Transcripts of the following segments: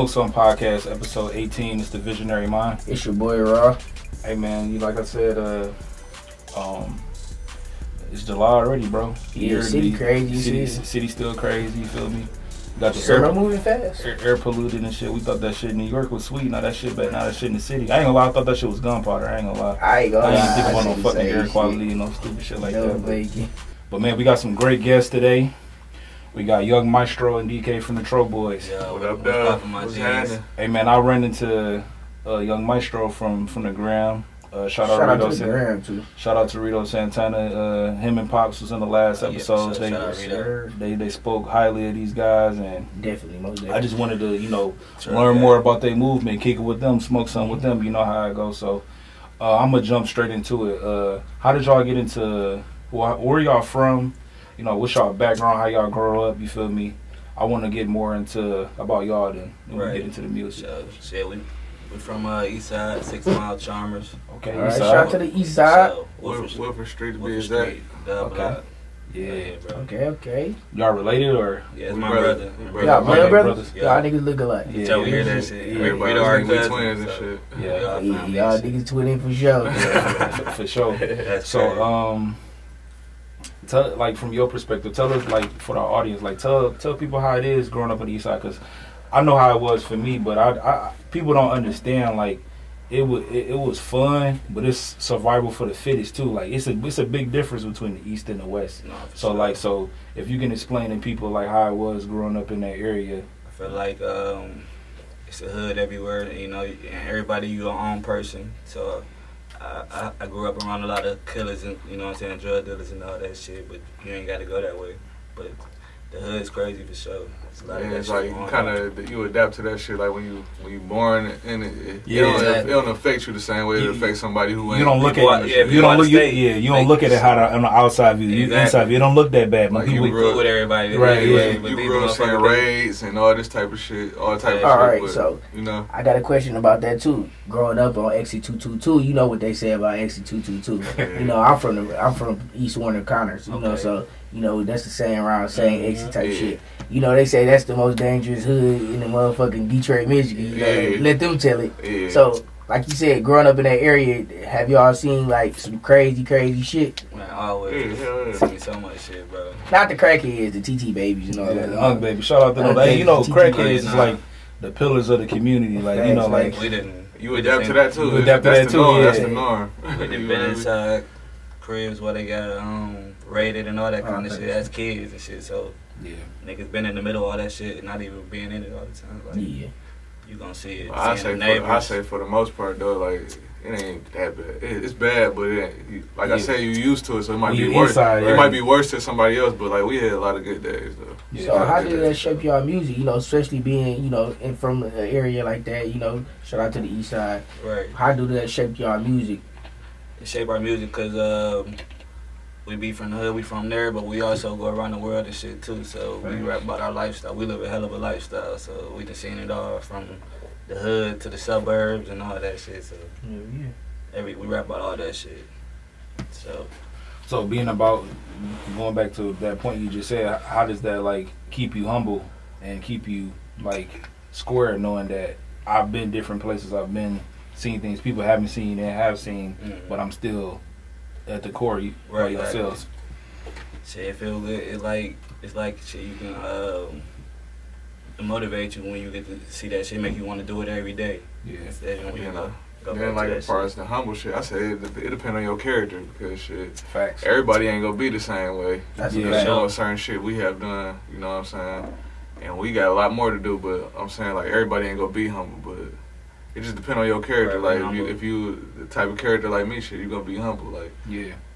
Smoke Some Podcast, episode 18. It's the Visionary Mind. It's your boy Raw. Hey man, like I said, it's July already, bro. Yeah, city crazy. City still crazy. You feel me? Got the summer moving fast. Air polluted and shit. We thought that shit in New York was sweet. Now that shit in the city. I ain't gonna lie. I thought that shit was gunpowder. I ain't gonna lie. I ain't think about no fucking air quality and no stupid shit like that. But man, we got some great guests today. We got Young Maestro and DK from the Tro Boyz. Yeah, what up, dog? What's happening? Hey man, I ran into Young Maestro from the gram. Shout out to Rito Santana. Him and Pops was in the last episode. They spoke highly of these guys, and definitely. I just wanted to learn more about their movement, kick it with them, smoke some with them. You know how it goes. So I'm gonna jump straight into it. How did y'all get into? Where y'all from? You know, what's y'all background? How y'all grow up? You feel me? I want to get more into about y'all then we get into the music. We're from East Side, 6 Mile Charmers. Okay, all right, shout out to the East Side. Wilford Street to be exact. Okay. Yeah, bro. Okay. Y'all related or? Yeah, it's my brother. Y'all brothers? Y'all niggas look alike. Yeah, so we hear that shit. Everybody are twins and shit. Yeah, y'all niggas twinning for sure. For sure. So, tell, like, from your perspective, tell us, like, for our audience, like, tell people how it is growing up on the East Side, because I know how it was for me, but I people don't understand, like, it was fun, but it's survival for the fittest too. Like, it's a big difference between the East and the West. No, so sure. So if you can explain to people like how it was growing up in that area. I feel like it's a hood everywhere, you know, and everybody your own person. So I grew up around a lot of killers and, you know what I'm saying, drug dealers and all that shit, but you ain't got to go that way. But the hood's crazy for sure. It's like you kind of you adapt to that shit. Like when you born in it, it don't affect you the same way it affects somebody who ain't. You don't look at it. You don't look at it how on the outside view. Inside view, it don't look that bad. Like you grew up with everybody, right? Yeah, you grew up seeing raids and all this type of shit, all type of shit. All right, but, so you know, I got a question about that too. Growing up on Exit 222, you know what they say about Exit 222. You know, I'm from East Warner Connors. You know, so. You know, that's the saying around saying exit type shit. You know, they say that's the most dangerous hood in the motherfucking Detroit, Michigan. You know, let them tell it. Yeah. So, like you said, growing up in that area, have y'all seen like some crazy shit? Man, always. Seen so much shit, bro. Not the crackheads, the TT babies and all that. The Unk Baby. Shout out to them. Hey, you know, crackheads is like the pillars of the community. Like, you know, like. You adapt to that too. You adapt to that too, That's the norm. They've been inside cribs where they got raided and all that kind of shit as kids and shit. So niggas been in the middle of all that shit, not even being in it all the time. Like, you gonna see it. I say for the most part though, like it ain't that bad. It's bad, but it ain't, like I say, you used to it, so it might be worse. It might be worse to somebody else, but like we had a lot of good days though. So how did that shape y'all music? You know, especially being from an area like that. You know, shout out to the East Side. Right. How do that shape y'all music? It shape our music because we be from the hood, we from there, but we also go around the world and shit too. So we rap about our lifestyle. We live a hell of a lifestyle, so we done seen it all from the hood to the suburbs and all that shit. So we rap about all that shit. So being about going back to that point you just said, how does that like keep you humble and keep you like square, knowing that I've been different places, I've been seeing things people haven't seen and have seen, but I'm still at the core, right yourselves. Shit, it feel good. It's like shit. You can motivate you when you get to see that shit. Make you want to do it every day. Then like as far as the humble shit, I say it depends on your character because shit. Facts. Everybody ain't gonna be the same way. That's certain shit we have done. You know what I'm saying? And we got a lot more to do, but I'm saying like everybody ain't gonna be humble, but. It just depends on your character. Right, like if you the type of character like me, shit, you gonna be humble. Like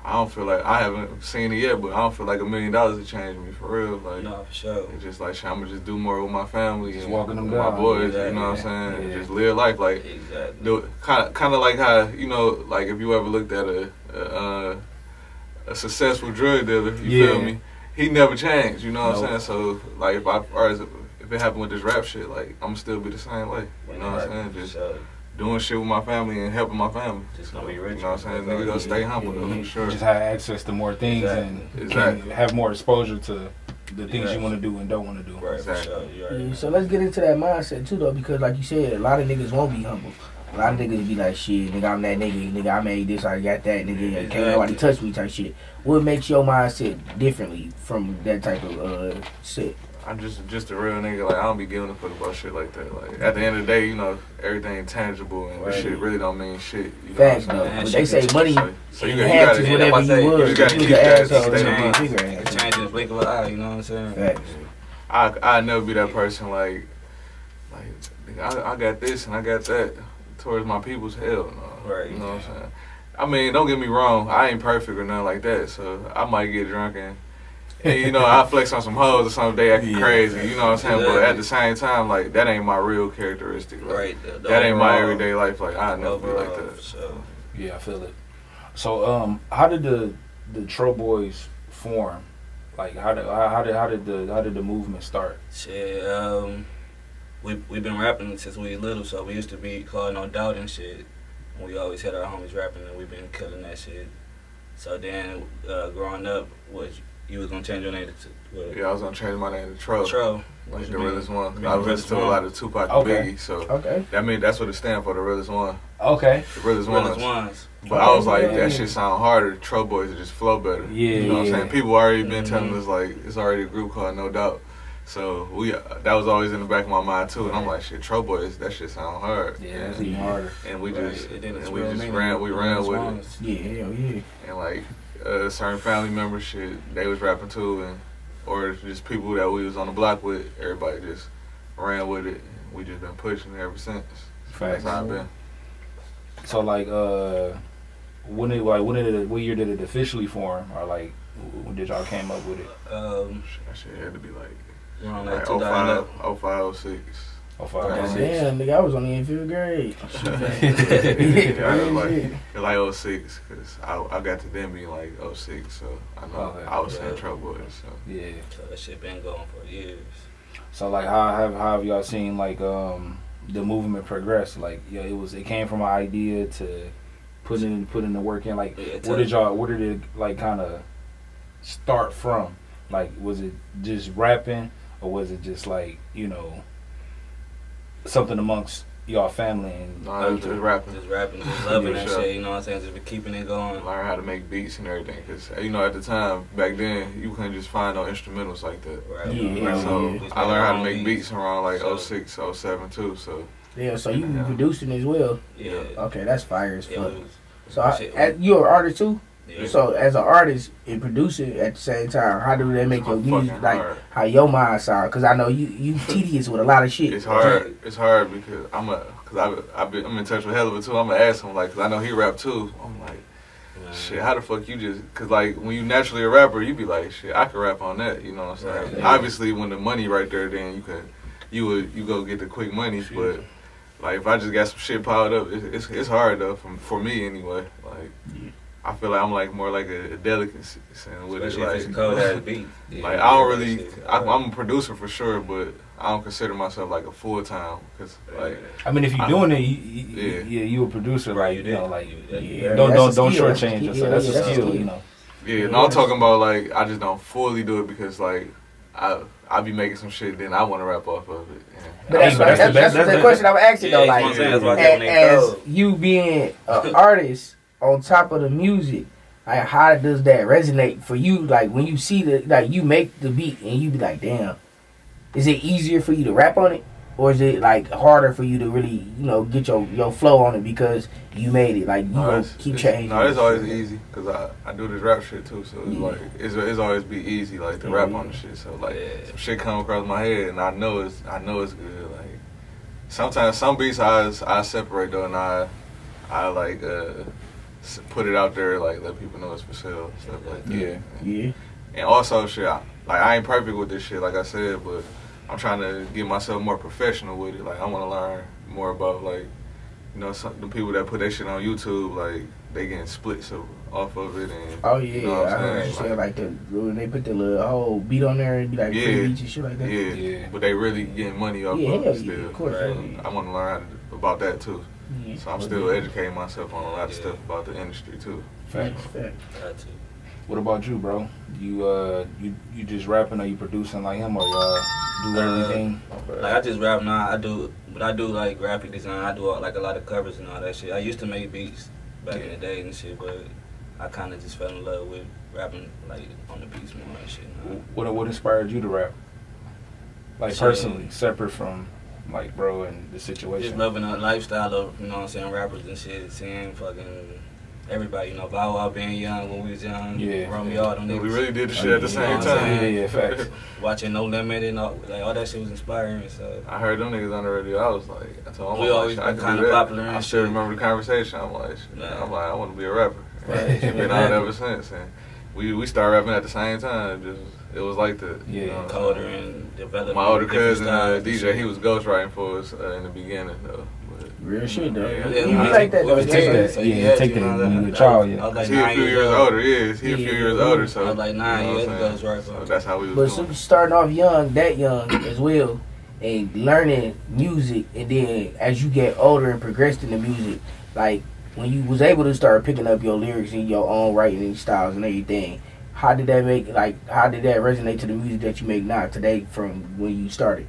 I don't feel like I haven't seen it yet, but I don't feel like $1 million to change me for real. Like no, for sure. It's just like shit, I'm gonna just do more with my family just and walking them with down. My boys. You know what I'm saying? Just live life like do kind of like how like if you ever looked at a successful drug dealer, you feel me? He never changed. You know what I'm saying? So like if it happened with this rap shit, like I'm gonna still be the same way. You know what I'm saying? Just doing shit with my family and helping my family. Just gonna be rich. You know what I'm saying? Nigga gonna stay humble though, for sure. Just have access to more things and can have more exposure to the things you want to do and don't want to do. Right, exactly. Yeah, so let's get into that mindset too, though, because like you said, a lot of niggas won't be humble. A lot of niggas be like, shit, nigga, I'm that nigga, I made this, I got that, nigga, can't nobody touch me type shit. What makes your mindset differently from that type of shit? I'm just a real nigga. Like, I don't be giving a fuck about shit like that. Like, at the end of the day, you know, everything tangible and this shit really don't mean shit. You know Facts, though. But they say money so you gotta whatever you would. You gotta keep that. It changes the blink of an eye, you know what I'm saying? Facts. I never be that person like I got this and I got that towards my people's. Hell no. Right. You know what I'm saying? I mean, don't get me wrong. I ain't perfect or nothing like that. So I might get drunk and you know, I flex on some hoes or some day acting crazy. You know what I'm saying? But at the same time, like, that ain't my real characteristic. Like, right. That ain't my everyday life. Like, I never be like that. So. Yeah, I feel it. So, how did the Tro Boyz form? Like, how did the movement start? Shit, we've been rapping since we was little, so we used to be called No Doubt and shit. We always had our homies rapping, and we've been killing that shit. So then, growing up, you was gonna change your name to what? Yeah, I was gonna change my name to Tro. Tro. Like the realest one. I listen to a lot of Tupac and Biggie, so that means that's what it stands for, the realest one. Okay. The realest ones. But I was like, that shit sound harder. Tro Boyz it just flow better. Yeah. You know what I'm saying? People already been telling us like it's already a group called No Doubt. So that was always in the back of my mind too, and I'm like, shit, Tro Boyz, that shit sound hard. Yeah, that's even harder. And we just ran with it. Yeah. And like certain family members, shit, they was rapping too, or just people that we was on the block with, everybody just ran with it. We just been pushing it ever since. Facts. That's how I've been. So like, what year did it officially form, or like, when did y'all came up with it? That shit had to be like around like 05, 06. 05, damn, nigga, I was only in 5th grade. like 06, because I got to them being like 06, so I know I was saying Tro Boyz. So yeah, so that shit been going for years. So like, how have y'all seen like the movement progress? Like, yeah, it came from an idea to putting the work in. Like, where did it like kind of start from? Like, was it just rapping, or was it just like, you know, something amongst y'all family? And no, it was just rapping. Just loving that shit, you know what I'm saying? Just be keeping it going. Learn how to make beats and everything, because, you know, at the time, back then, you couldn't just find no instrumentals like that. Right. Yeah. So I learned how to make beats around like 06, 07 too, so. Yeah, so you be producing as well? Yeah. Okay, that's fire as fuck. So you're an artist too? Yeah. So as an artist and producer at the same time, how do they make your music, like how your mind sound? Because I know you tedious with a lot of shit. It's hard. It's hard because I'm in touch with Hell of it too. I'm gonna ask him, like, because I know he rap too. I'm like, shit, how the fuck you just? Because like when you naturally a rapper, you be like, shit, I can rap on that. You know what I'm saying? Right. Obviously, when the money right there, then you go get the quick money. Shit. But like if I just got some shit piled up, it's hard though for me anyway. Like. Yeah. I feel like I'm like more like a delicacy with it. Like, it's a cold ass beat. Like I don't really, I'm a producer for sure, but I don't consider myself like a full time. Cause like, I mean, if you're doing it, you a producer, right? You know, like don't shortchange yourself. That's a skill, you know. Yeah, no, I'm talking about like I just don't fully do it because like I be making some shit, then I want to rap off of it. Yeah. But that's the question I'm asking though. Like, as you being an artist. On top of the music, like how does that resonate for you? Like when you see you make the beat and you be like, damn, is it easier for you to rap on it, or is it like harder for you to really, you know, get your flow on it because you made it? Like keep changing. No, it's always easy because I do this rap shit too, so it's like it's always be easy like to rap on the shit. So like some shit come across my head and I know it's good. Like sometimes some beats I separate though, and I like put it out there, like let people know it's for sale, stuff like that. Yeah. And also, shit, I ain't perfect with this shit, like I said, but I'm trying to get myself more professional with it. Like I want to learn more about, like, you know, the people that put that shit on YouTube, like they getting splits off of it. And you know what I'm saying? Like when they put the little whole beat on there and be like free beats and shit like that. Yeah. But they really getting money off of it still. Yeah, of course. Right? I want to learn about that too. So I'm still educating myself on a lot of stuff about the industry too. Facts. What about you, bro? You just rapping or you producing like him, or do everything? Like I just rap now. I do like graphic design. I do like a lot of covers and all that shit. I used to make beats back in the day and shit, but I kind of just fell in love with rapping like on the beats more and shit. What inspired you to rap? Like shit. Personally, separate from like bro and the situation. Just loving the lifestyle of, you know what I'm saying, rappers and shit, seeing fucking everybody, you know, Bow Wow being young when we was young, Romeo, them niggas. We really did the shit at the same time. Yeah, facts. Watching No Limit and all that shit was inspiring. So I heard them niggas on the radio. I was like, I told them, we always been kind of popular and I still remember the conversation. I'm like, I want to be a rapper. Right. Been on ever since. And we started rapping at the same time. It was like that. Yeah, you know, colder and developing. My older cousin, DJ, he was ghostwriting for us in the beginning though. Real shit though. Yeah, you like that though. Take that. Take that. You a child, yeah. Like he a few years older. Yeah, he a few years older. So I was like 9 years ago. So that's how we was. But starting off young, that young as well, and learning music, and then as you get older and progressed in the music, like when you was able to start picking up your lyrics and your own writing styles and everything, how did that resonate to the music that you make now today from when you started?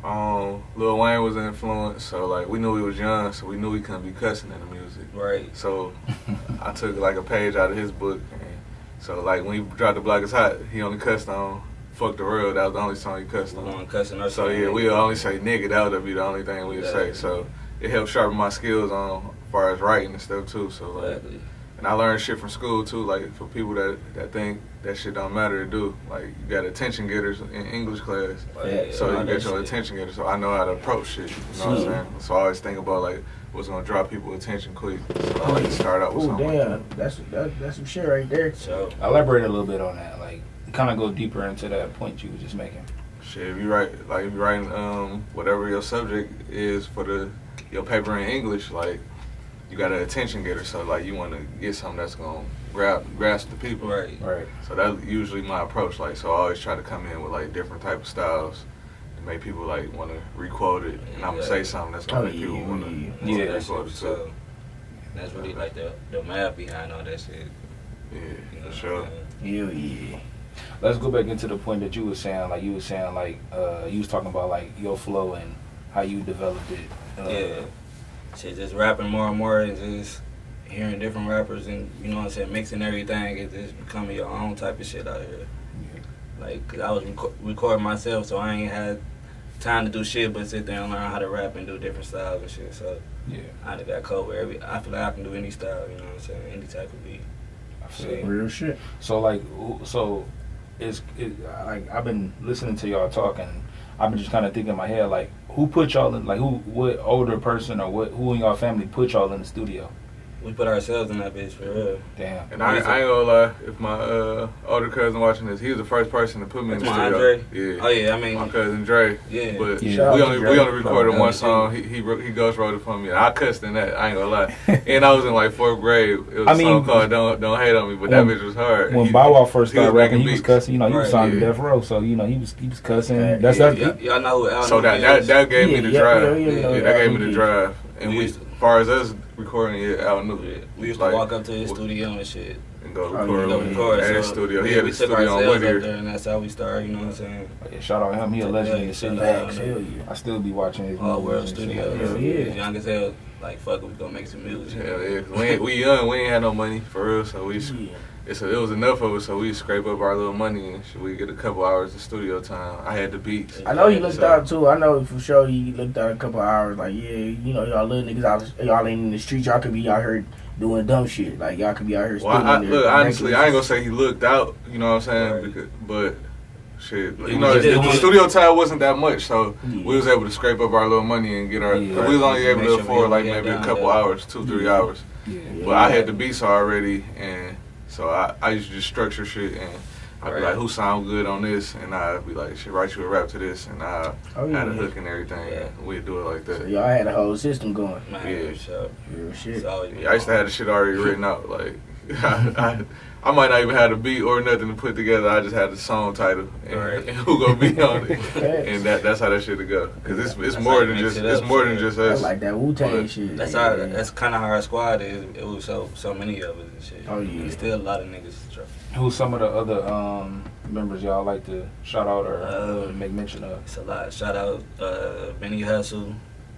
Lil Wayne was an influence, so like we knew he was young, so we knew he couldn't be cussing in the music. Right. So I took like a page out of his book, and so like when he dropped The Block Is Hot, he only cussed on Fuck the World. That was the only song he cussed on. So yeah, we would only say nigga. That would be the only thing we would say. So it helped sharpen my skills on as far as writing and stuff too. So like, and I learned shit from school too. Like for people that think that shit don't matter to do, like you got attention getters in English class, so you get your attention getters. So I know how to approach shit. You know what I'm saying? So I always think about like what's gonna draw people attention quick. So I like to start out with something. Damn, like that's some shit right there. So elaborate a little bit on that. Like kind of go deeper into that point you were just making. Shit, if you writing whatever your subject is for your paper in English, like you got an attention getter, so like you want to get something that's gonna grasp the people. Right. So that's usually my approach. Like, so I always try to come in with like different type of styles to make people like want to requote it, and I'm gonna say something that's gonna make people want to requote it. So that's really like the math behind all that shit. Yeah, for sure. Yeah. Let's go back into the point that you were saying. Like you was talking about like your flow and how you developed it. Shit, just rapping more and more and just hearing different rappers and, you know what I'm saying, mixing everything. It's just becoming your own type of shit out here. Yeah. Like, cause I was recording myself, so I ain't had time to do shit but sit there and learn how to rap and do different styles and shit. So yeah, I done got covered. I feel like I can do any style, you know what I'm saying, any type of beat. I feel real shit. So like, it's like I've been listening to y'all talk and I've been just kind of thinking in my head like, who put y'all in, like what older person or who in y'all family put y'all in the studio? We put ourselves in that bitch for real. Damn. And I ain't gonna lie, if my older cousin watching this, he was the first person to put me in the studio. Andre? Yeah. Oh yeah, I mean my cousin Dre. Yeah. But we only recorded one song. He ghost wrote it for me. I cussed in that. I ain't gonna lie. And I was in like 4th grade. It was a song called "Don't Hate on Me," but that bitch was hard. When Bow Wow first started rapping, he was cussing. You know, he was signed to Death Row, so you know he was cussing. Y'all know who Al so that gave me the drive. Yeah, that gave me the drive. And as far as us recording it, Al knew. Yeah. We used to walk up to his studio and shit. And go record at his studio. He had a studio on Whittier. And that's how we started, you know what I'm saying? Yeah, shout out him. He a legend in the city. I still be watching his World Studio. Yeah. Young as hell. Like, fuck it, we gonna make some music. Hell yeah. We young. We ain't had no money for real, so it was enough of us, so we scrape up our little money and we get a couple hours of studio time. I had the beats. I know he looked out too. I know for sure he looked out a couple hours. Like, yeah, you know, y'all little niggas out, y'all ain't in the streets. Y'all could be out here doing dumb shit. Like, y'all could be out here. Look, honestly, I ain't gonna say he looked out. You know what I'm saying? But shit, you know, the studio time wasn't that much, so we was able to scrape up our little money and get our. We was only able to afford like maybe a couple hours, 2-3 hours. But I had the beats already and. So I used to just structure shit and I'd be like, who sound good on this? And I'd be like, shit, write you a rap to this. And I had a hook and everything. Yeah. And we'd do it like that. So y'all had a whole system going. Man, yeah. Real shit. Yeah, I used to have the shit already written out. Like, I might not even have the beat or nothing to put together. I just had the song title and who gonna be on it, and that's how that shit to go. Cause it's more than just us. I like that Wu-Tang shit. That's kind of how our squad is. It was so many of us and shit. Oh yeah. There's still a lot of niggas. Who's some of the other members y'all like to shout out or make mention of? It's a lot. Shout out Benny Hustle,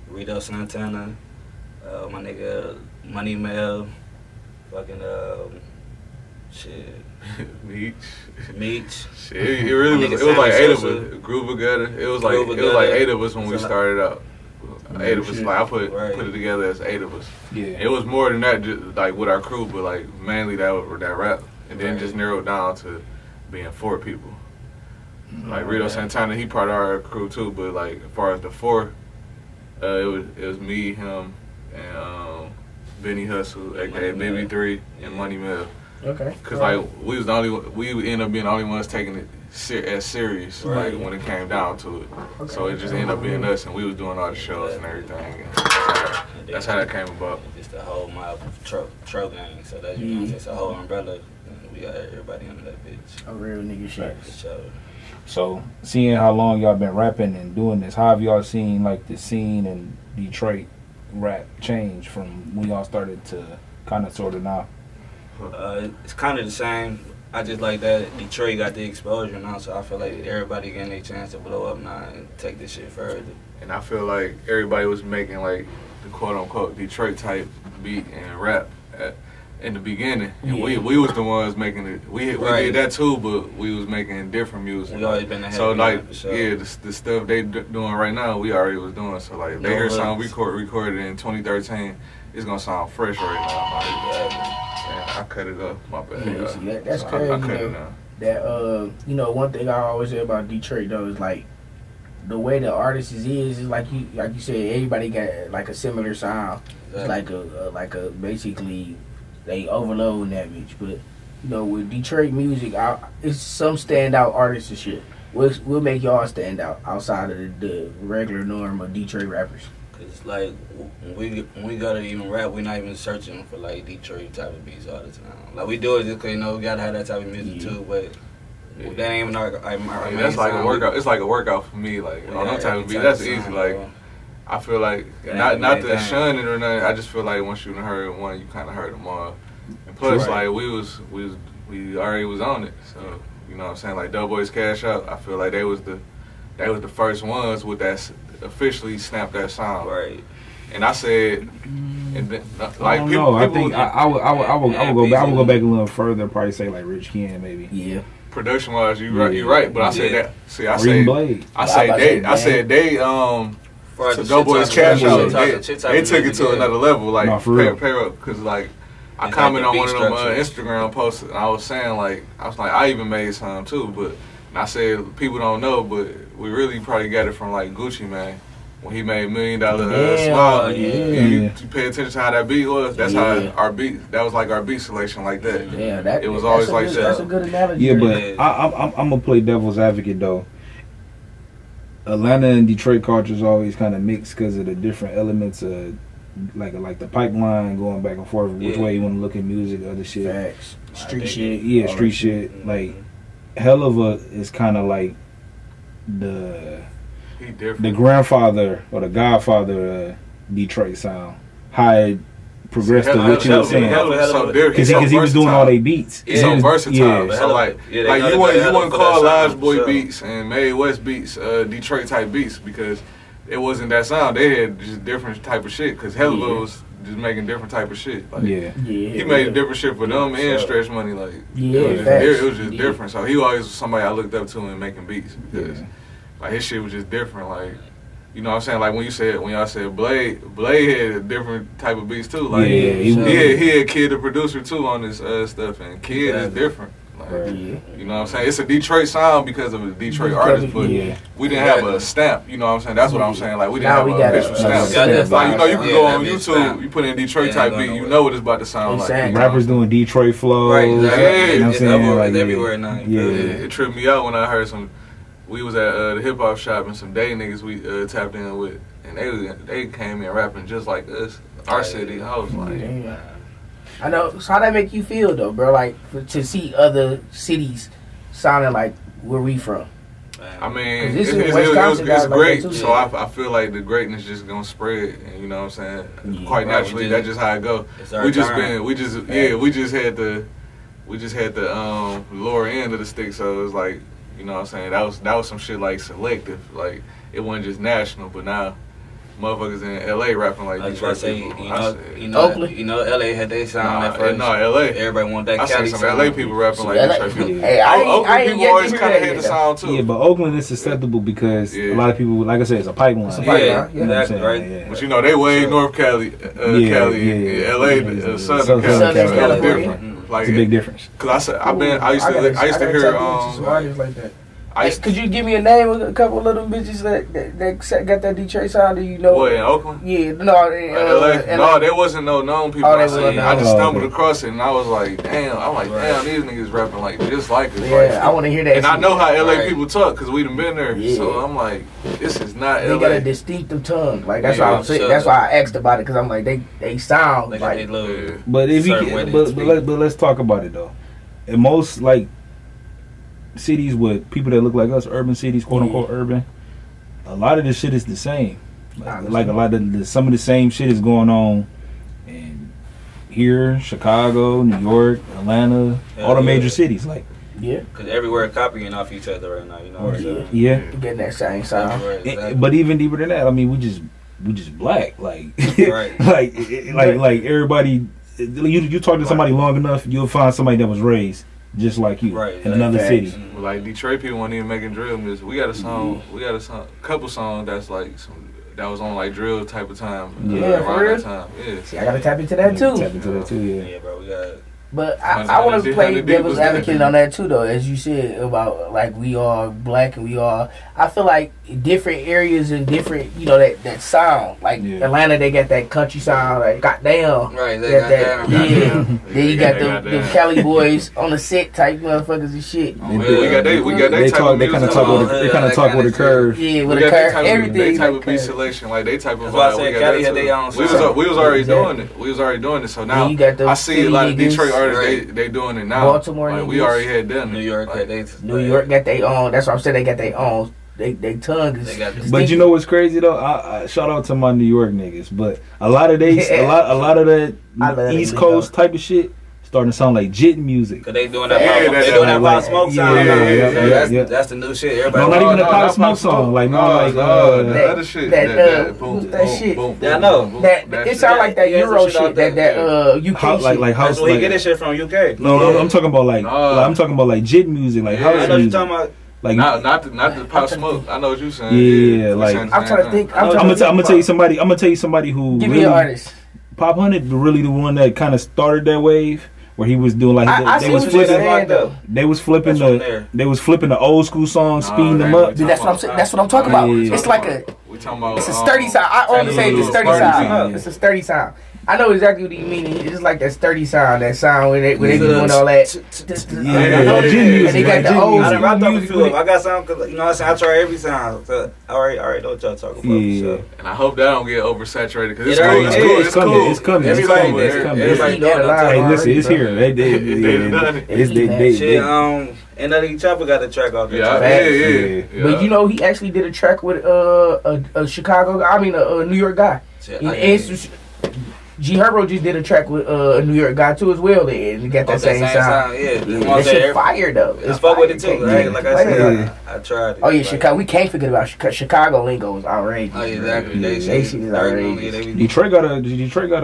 Rito Santana, my nigga Money Mel, fucking shit. Meech. Shit, it really was. It was like 8 of us. Groove Together. It was like 8 of us when we started out. 8 of us. Like I put it together as 8 of us. Yeah. It was more than that, just like with our crew, but like mainly that rap, and then just narrowed down to being 4 people. Like Rito Santana, he part of our crew too, but like as far as the 4, it was me, him, and Benny Hustle, aka Baby 3, and Money Mel. Okay. Cause like we ended up being the only ones taking it as serious, like when it came down to it. Okay. So it just ended up being us, and we was doing all the shows and everything. And that's how that came about. Just the whole mob Tro gang, so that's it's a whole umbrella. We got everybody under that bitch. A real nigga shit. So seeing how long y'all been rapping and doing this, how have y'all seen like the scene in Detroit rap change from when y'all started to kind of sort of now? It's kind of the same. I just like that Detroit got the exposure now, so I feel like everybody getting a chance to blow up now and take this shit further. And I feel like everybody was making like the quote unquote Detroit type beat and rap in the beginning, and we was the ones making it. We did that too, but we was making different music. We always been ahead. So like the stuff they doing right now, we already was doing. So like they hear something recorded in 2013, it's gonna sound fresh right now. I cut it up. My bad. Yeah, that's crazy. I cut it now. That one thing I always say about Detroit though is like the way the artist is like you said, everybody got like a similar sound. Exactly. It's like a basically they overload that bitch. But with Detroit music, it's some standout artists and shit. We'll make y'all stand out outside of the regular norm of Detroit rappers. It's like when we gotta even rap, we're not even searching for like Detroit type of beats all the time. Like we do it just cause we gotta have that type of music too, but that ain't even our that's like a workout. It's like a workout for me. Like on that type of beat, that's easy. Like I feel like not to shun it or nothing. I just feel like once you heard one, you kind of heard them all. And plus, like we already was on it. So you know what I'm saying. Like Tro Boyz Cash Out, I feel like they was the first ones with that officially snapped that sound. Right. And I said, and then, like people, I think I would go back a little further. Probably say like Rich Ken maybe. Yeah. Production wise, you're right. But I said that. See, I said they so Tro Boyz Cash Out. They took it to another level. Like pay up because like. I commented on one of them Instagram posts, and I was saying like I even made some too, but I said people don't know, but we really probably got it from like Gucci Mane when he made $1 Million Smile. You pay attention to how that beat was. That's how our beat. That was like our beat selection like that. Yeah, it was always like that. That's a good analogy. Yeah, but I'm gonna play devil's advocate though. Atlanta and Detroit cultures always kind of mixed because of the different elements of. Like the pipeline going back and forth, which way you want to look at music, other shit. Facts. Street shit. Yeah, street shit. Like, Hell of a is kind of like the grandfather or the godfather Detroit sound. How it progressed to what you were saying. Because he was doing all they beats. He's so versatile. Yeah. So like you wouldn't call Lodge Boy beats and Mae West beats Detroit type beats because it wasn't that sound. They had just different type of shit. Because Hell of a was just making different type of shit. Like, he made different shit for them and Stretch Money. Like it was just different. So he always was somebody I looked up to in making beats because like his shit was just different. Like you know what I'm saying? Like when y'all said Blade had a different type of beats too. Like he had Kid the producer too on this stuff, and Kid is different. Like, you know what I'm saying? It's a Detroit sound because of a Detroit artist, but we didn't have a stamp. You know what I'm saying? That's what I'm saying. Like we didn't have an official stamp. Like you can go on YouTube, you put in Detroit type beat, you know what it's about to sound like. Rappers doing Detroit flow. Right? You know what I'm saying? Like, everywhere now. It tripped me out when I heard some. We was at the hip hop shop and some day niggas we tapped in with, and they came in rapping just like us, our city. I was like, I know. So how that make you feel though, bro? Like to see other cities sounding like where we from. I mean, It's great. Like so I feel like the greatness just gonna spread, and you know what I'm saying. Quite naturally, that's just how it go. We just had the lower end of the stick, so it's like, you know what I'm saying. That was some shit like selective, like it wasn't just national, but now. Motherfuckers in LA rapping like Detroit people. Oakland? LA had their sound at first. No, LA. Everybody want that I Cali seen some sound. LA people rapping like Detroit people. Hey, Oakland people always kind of had the sound too. Yeah, but Oakland is susceptible because a lot of people, like I said, it's a pipeline. Exactly, right. Yeah. But you know, they way North Cali, Cali, LA, Southern Cali, different. Like, it's a big difference. Cause I used to hear artists like that. Could you give me a name of a couple of them bitches that got that Detroit sound? Do you know? What, in Oakland? Yeah, LA. No, there wasn't no known people. I just stumbled okay. across it, and I was like, damn, these niggas rapping like just like us. Yeah, like, I want to hear that. And I know how LA people talk because we done been there. Yeah. So I'm like, this is not they LA. got a distinctive tongue. Like that's why I'm saying. That's why I asked about it because I'm like they sound like. But if but let's talk about it though. In most like cities with people that look like us, urban cities, quote unquote urban, a lot of this shit is the same. Like a lot of some of the same shit is going on in here, Chicago, New York, Atlanta, all the major cities. Like because everywhere copying off each other right now. You know what I'm saying? Yeah, getting that same sound. Exactly. But even deeper than that, I mean, we just black. Like right. like everybody. You talk to somebody long enough, you'll find somebody that was raised just like you in another city. Like Detroit people weren't even making drill music. We got a couple songs that's like that was on like drill type of time. For real? See, I gotta tap into that too. Yeah, bro, we got. But I want to play devil's advocate on that too, though. As you said about like we are black and we are. I feel like different areas and different, that sound. Like Atlanta, they got that country sound. Like goddamn, right? They got that. Then you got the Cali boys on the set type motherfuckers and shit. We got they talk. They kind of talk with a curve. Yeah, with a curve. Everything. They type of beat selection, like they type of. That's why I said Cali had their own. We was already doing it. We was already doing it. So now I see a lot of Detroit artists. They doing it now. Baltimore, like, we already had done it. New York got their own. That's what I'm saying. They got their own. They tongue is. But you know what's crazy though? I shout out to my New York niggas, but a lot of that East Coast type of shit starting to sound like jit music. Cause they doing that pop smoke sound. That's the new shit. Everybody. No, not even the pop smoke song. Like the other shit. That shit. Yeah, I know. That it sound like that Euro shit. That UK shit. Like house. That's where you get this shit from UK. No, I'm talking about I'm talking about like jit music, like house music. I know you're talking about. Like not the pop smoke. I know what you're saying. Yeah, like I'm trying to think. I'm gonna tell you somebody who give me an artist. Pop Hunted, really the one that kind of started that wave. Where he was doing like they was flipping the old school songs, speeding them up. Dude, that's what I'm talking about. It's like it's a sturdy sound. I only say it's a sturdy sound. It's a sturdy sound. I know exactly what you mean. It's like that sturdy sound, that sound when they doing all that. And they got the old. I done rapped off a few of them. I got some, cause you know what I'm saying. I try every sound. So I already know what y'all talking about. Yeah. And I hope that don't get oversaturated because it's coming. Everybody hey, listen, it's here. They and then Chopper got the track off. Yeah. But he actually did a track with a Chicago. I mean a New York guy. G Herbo just did a track with a New York guy too as well. And he got that same sound. That shit fire though. It's fuck with it too. Right? Like I said, I tried it. Oh yeah, Chicago. We can't forget about Chicago lingo is outrageous. Oh yeah, exactly. They shit is outrageous. Detroit got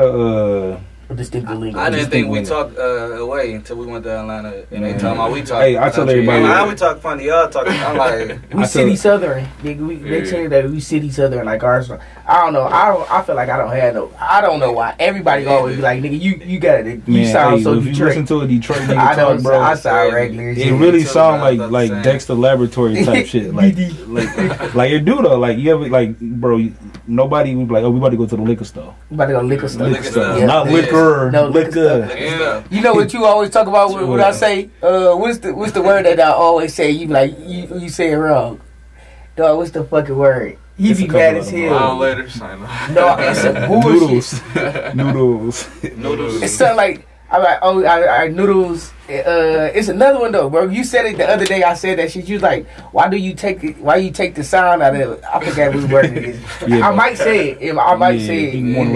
a distinctive lingo. I didn't think we talked away until we went to Atlanta and they talking about we talk. Hey, I tell everybody how we talk funny. Y'all talking. I'm like we city southern. They say that we city southern like ours. I don't know. I feel like I don't know why everybody always be like, nigga, you got it. You sound so Detroit. If you listen to a Detroit nigga talk, bro, I sound regular. It really sound like Dexter Laboratory type shit. Like it do though. Like you ever like, bro, nobody would be like, oh, we about to go to the liquor store. We about to go liquor store. Not liquor. No, liquor. You know what you always talk about when I say, what's the word that I always say? You be like, you say it wrong. Dog, what's the fucking word? He be mad as hell. Later, no, it's a bullshit. Noodles. It's something like, I'm like, oh, I noodles. It's another one though, bro. You said it the other day. I said that shit. You was like, why you take the sound out of it? I forgot which word it is. I might say it. I might say it in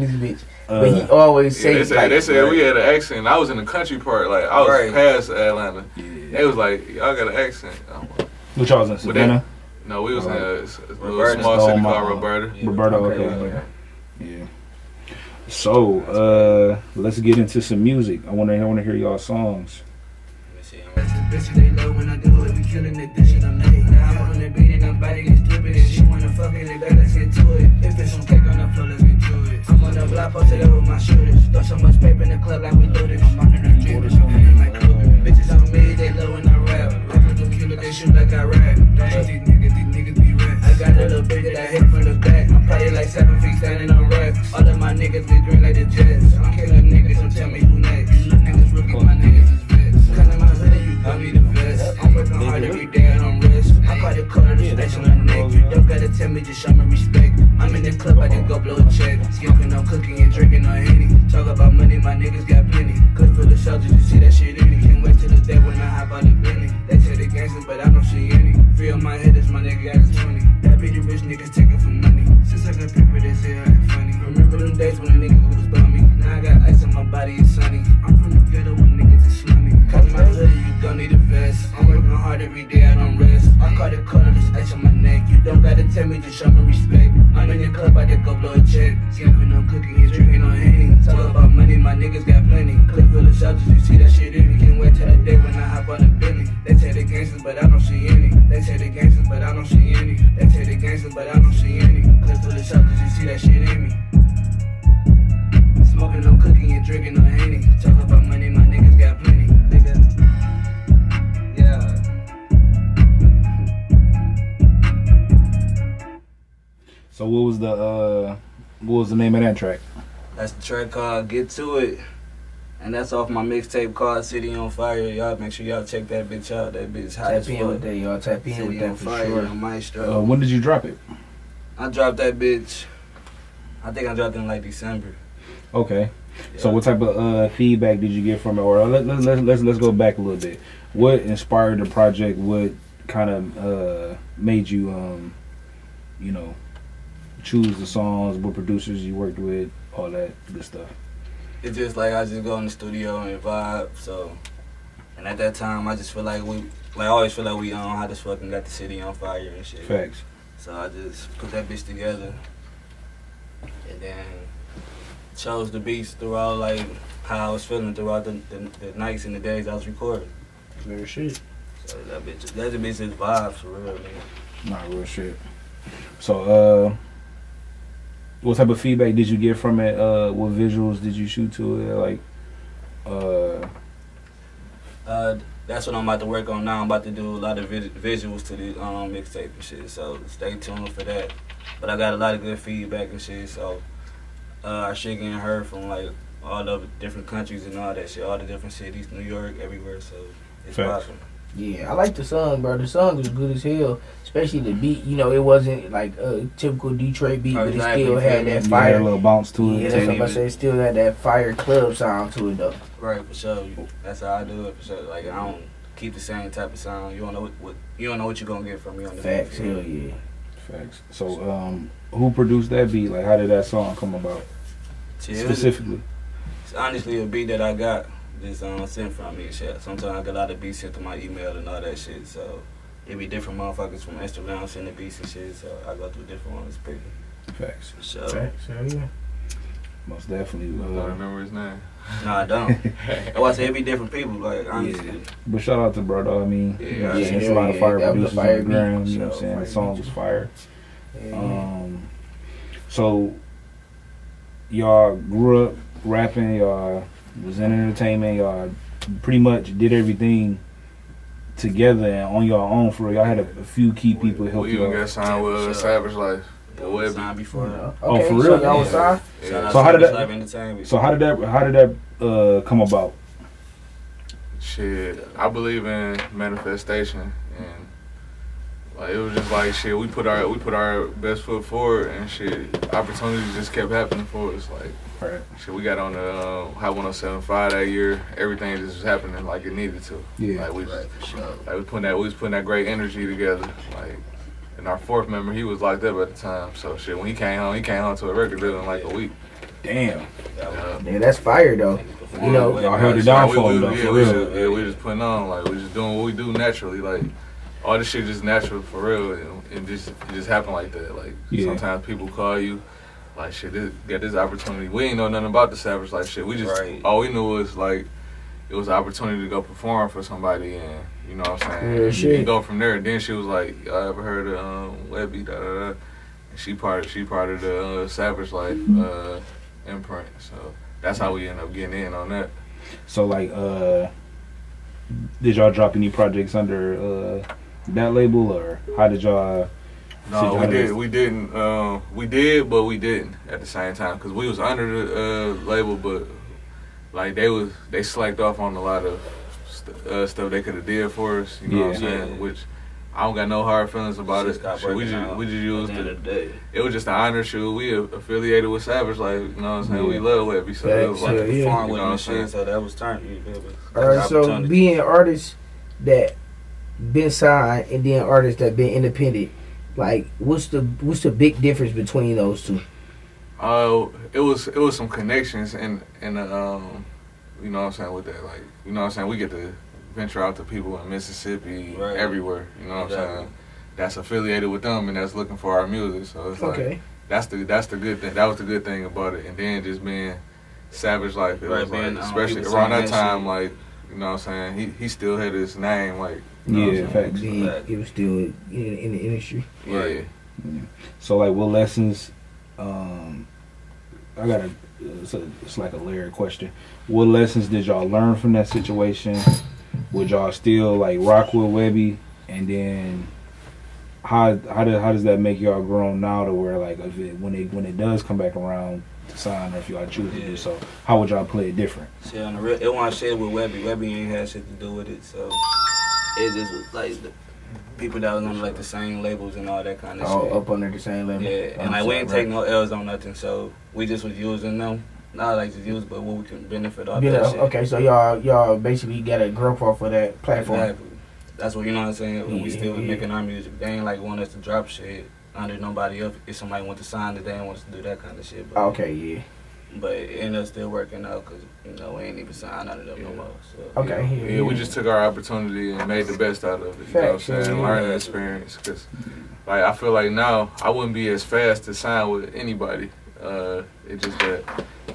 this bitch. But he always say they said we had an accent. I was in the country part, like I was past Atlanta. Yeah. They was like, y'all got an accent. Which y'all was in Savannah? No, we was in a little small city called Roberta. Roberta, okay. Yeah. So, let's get into some music. I want to hear y'all songs. Bitch, they love when I do it. We killing it, this shit I'm made. Now I'm on the beat and I'm biting it stupid. If she wanna fuck it, let's get to it. If it's some cake on the floor, let's get to it. I'm on the block, posted up with my shooters. Throw so much paper in the club like we loaded. I'm on the drip, I'm feeling like Cougar. Bitches on me, they love when I rap. I put them killer, they shoot like I rap. Don't trust these niggas be rap. I got a little bitch that I hit from the back. I'm probably like 7 feet standing on racks. All of my niggas be green like the Jets. I'm killing niggas, so tell me who next. You little niggas rookie, my niggas is vets. Kinda my hoodie, you got me the vest. I'm working hard every day, I don't rest. I call the color, the stretch on the neck. You don't gotta tell me, just show me respect. I'm in the club, I just go blow a check. Skipping on cooking and drinking on Henny. Talk about money, my niggas got plenty. Good for the soldiers, you see that shit in it. Can't wait till the day when I hop out the Bentley. They say they gangsters, but I don't see any. Free on my head, is my nigga got 20. That be the rich niggas taking for money. Since I got people, they say I act funny. Remember them days when a nigga was bummy. Now I got ice on my body, it's sunny. I'm from the ghetto when niggas is slummy. Cut my hoodie, you don't need a vest. I'm working hard every day, I don't rest. I call the color, this ice on my neck. You don't gotta tell me, just show me respect. I'm in the club, I just go blow a check. Skipping on cooking and drinking on Henny. Talk about money, my niggas got plenty. Clip full of soldiers, you see that shit in me. Can't wait till the day when I hop on the Bentley. They say they gangsters, but I don't see any. They say they gangsters, but I don't see any. They say they gangsters, but I don't see any. Clip full of soldiers, you see that shit in me. Smoking on cooking and drinking on Henny. Talk about money, my niggas got plenty. Nigga. Yeah. So what was the name of that track? That's the track called Get To It. And that's off my mixtape called City on Fire. Y'all make sure y'all check that bitch out. That bitch hot as fuck. Tap in with that, y'all. Tap in with that for sure. Maestro. When did you drop it? I dropped that bitch. I think I dropped it in like December. Okay. Yeah. So what type of feedback did you get from it? Or let's go back a little bit. What inspired the project? What kind of made you choose the songs? What producers you worked with? All that good stuff. It's just like I just go in the studio and vibe. So, and at that time I just feel like I always feel like we had this fucking got the city on fire and shit. Facts. So I just put that bitch together, and then chose the beats throughout, like how I was feeling throughout the nights and the days I was recording. Real shit. So that bitch is vibes for real, man. Not real shit. So what type of feedback did you get from it? What visuals did you shoot to it? That's what I'm about to work on now. I'm about to do a lot of visuals to the mixtape and shit. So stay tuned for that. But I got a lot of good feedback and shit. So I shit getting heard from like all the different countries and all that shit, all the different cities, New York, everywhere. So it's awesome. Yeah, I like the song, bro. The song was good as hell. Especially the beat. You know, it wasn't like a typical Detroit beat, but it still had that fire. Had a little bounce to it. Yeah, that's what I said. It still had that fire club sound to it, though. Right, for sure. That's how I do it, for sure. Like, I don't keep the same type of sound. You don't know what you're gonna get from me on the Facts, hell yeah. Facts. So, who produced that beat? Like, how did that song come about? Specifically? It's honestly a beat that I got just sent from me and shit. Sometimes I get a lot of beats sent to my email and all that shit, so it be different motherfuckers from Instagram sending beats and shit, so I go through different ones picking. Facts. For sure. Facts, hell yeah. Most definitely. I don't remember his name. No, I don't. That's why I say it be different people, like, honestly. Yeah. But shout out to bro, though. I mean, it's a lot of fire producers on the ground, you know what I'm saying? The song was fire. So, y'all grew up rapping, y'all was in entertainment, y'all pretty much did everything together and on your own for real. Y'all had a few key people help you. We even got signed with Savage Life. Yeah, signed before that. Oh, for real? Y'all was signed? Yeah. So how did that come about? Shit, I believe in manifestation, and Like it was just like shit. We put our best foot forward, and shit. Opportunities just kept happening for us. Like shit, we got on the High 107.5 that year. Everything just was happening like it needed to. Yeah, like we was putting that great energy together. Like, and our fourth member, he was locked up at the time. So shit, when he came home to a record deal in like a week. Damn. Yeah, that's fire though. You know, y'all held it down for him though. For real. We just putting on, like we just doing what we do naturally. Like all this shit just natural for real, and it just happened like that. Like sometimes people call you, like shit, get this opportunity. We ain't know nothing about the Savage Life shit. We just all we knew was like it was an opportunity to go perform for somebody, and you know what I'm saying. You go from there. And then she was like, "I ever heard of Webby?" Da, da, da. And she part of the Savage Life imprint. So that's how we end up getting in on that. So like, did y'all drop any projects under that label, or how did y'all? No, we didn't. We did, but we didn't at the same time because we was under the label, but like they slacked off on a lot of stuff they could have did for us. You know what I'm saying? Which I don't got no hard feelings about it. We just used it. It was just an honor shoot. We affiliated with Savage, like you know what I'm saying. We love Webby, so it was like perform with machine. So that was turned. Alright, so being artists that been signed and then artists that been independent, like what's the big difference between those two? It was some connections and you know what I'm saying with that, like you know what I'm saying. We get to venture out to people in Mississippi, everywhere. You know what I'm saying. That's affiliated with them and that's looking for our music. So it's like that's the good thing. That was the good thing about it. And then just being Savage Life, it was like, especially around that time, like you know what I'm saying. He still had his name, like. Facts. He was still in the industry. Yeah. So like, what lessons? I got it's like a layered question. What lessons did y'all learn from that situation? Would y'all still like rock with Webby? And then how does that make y'all grown now to where like when it does come back around to sign, or if y'all choose to do so, how would y'all play it different? See, on the real, it wasn't shit with Webby. Webby ain't had shit to do with it, so it just was like the people that was on like the same labels and all that kind of shit. Up under the same label. Yeah, and like we ain't take no L's on nothing, so we just was using them. Not like to use, but what we can benefit off that shit. Okay, so y'all basically got a growth off of that platform. Exactly. That's what, you know what I'm saying. We still was making our music. They ain't like want us to drop shit under nobody else. If somebody want to sign it, they ain't want us to do that kind of shit. But, but it ended up still working out because you know we ain't even signed under them no more. So. We just took our opportunity and made the best out of it. You know what I'm saying? Learning experience. Because like I feel like now I wouldn't be as fast to sign with anybody. It's just that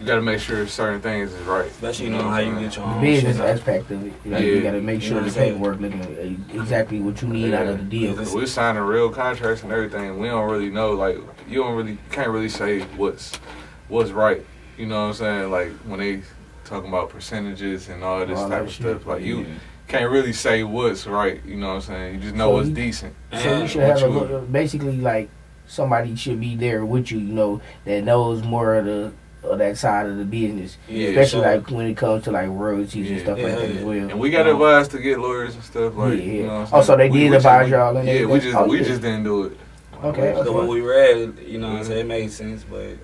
you gotta make sure certain things is right. Especially you know how you get your own business shit aspect of it. You gotta make sure the paperwork looking exactly what you need out of the deal. We're signing real contracts and everything. We don't really know, like can't really say what's right. You know what I'm saying? Like when they talking about percentages and all this type of stuff, like you can't really say what's right. You know what I'm saying? You just know what's decent. So you should have basically like somebody should be there with you, you know, that knows more of that side of the business, especially like when it comes to like royalties and stuff like that as well. And we got advised to get lawyers and stuff like. You know what I'm saying? So they did advise y'all. And we just didn't do it. Okay. So what we read, you know what I'm saying, it made sense, but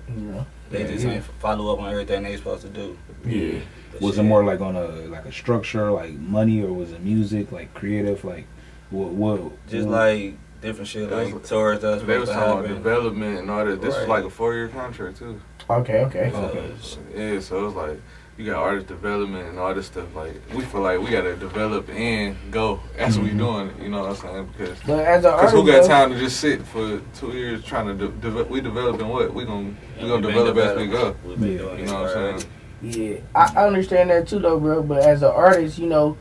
they just ain't follow up on everything they supposed to do. Yeah. Was it more like on a structure, like money, or was it music, like creative, like what? Just like different shit, like towards us. They was talking about development and all that. This was like a 4-year contract too. Okay. So it was like you got artist development and all this stuff. Like we feel like we gotta develop and go. That's what we doing. You know what I'm saying? Because who got time to just sit for 2 years trying to we developing what we gonna develop as we go. You know what I'm saying? Yeah, I understand that too though, bro. But as an artist, you know,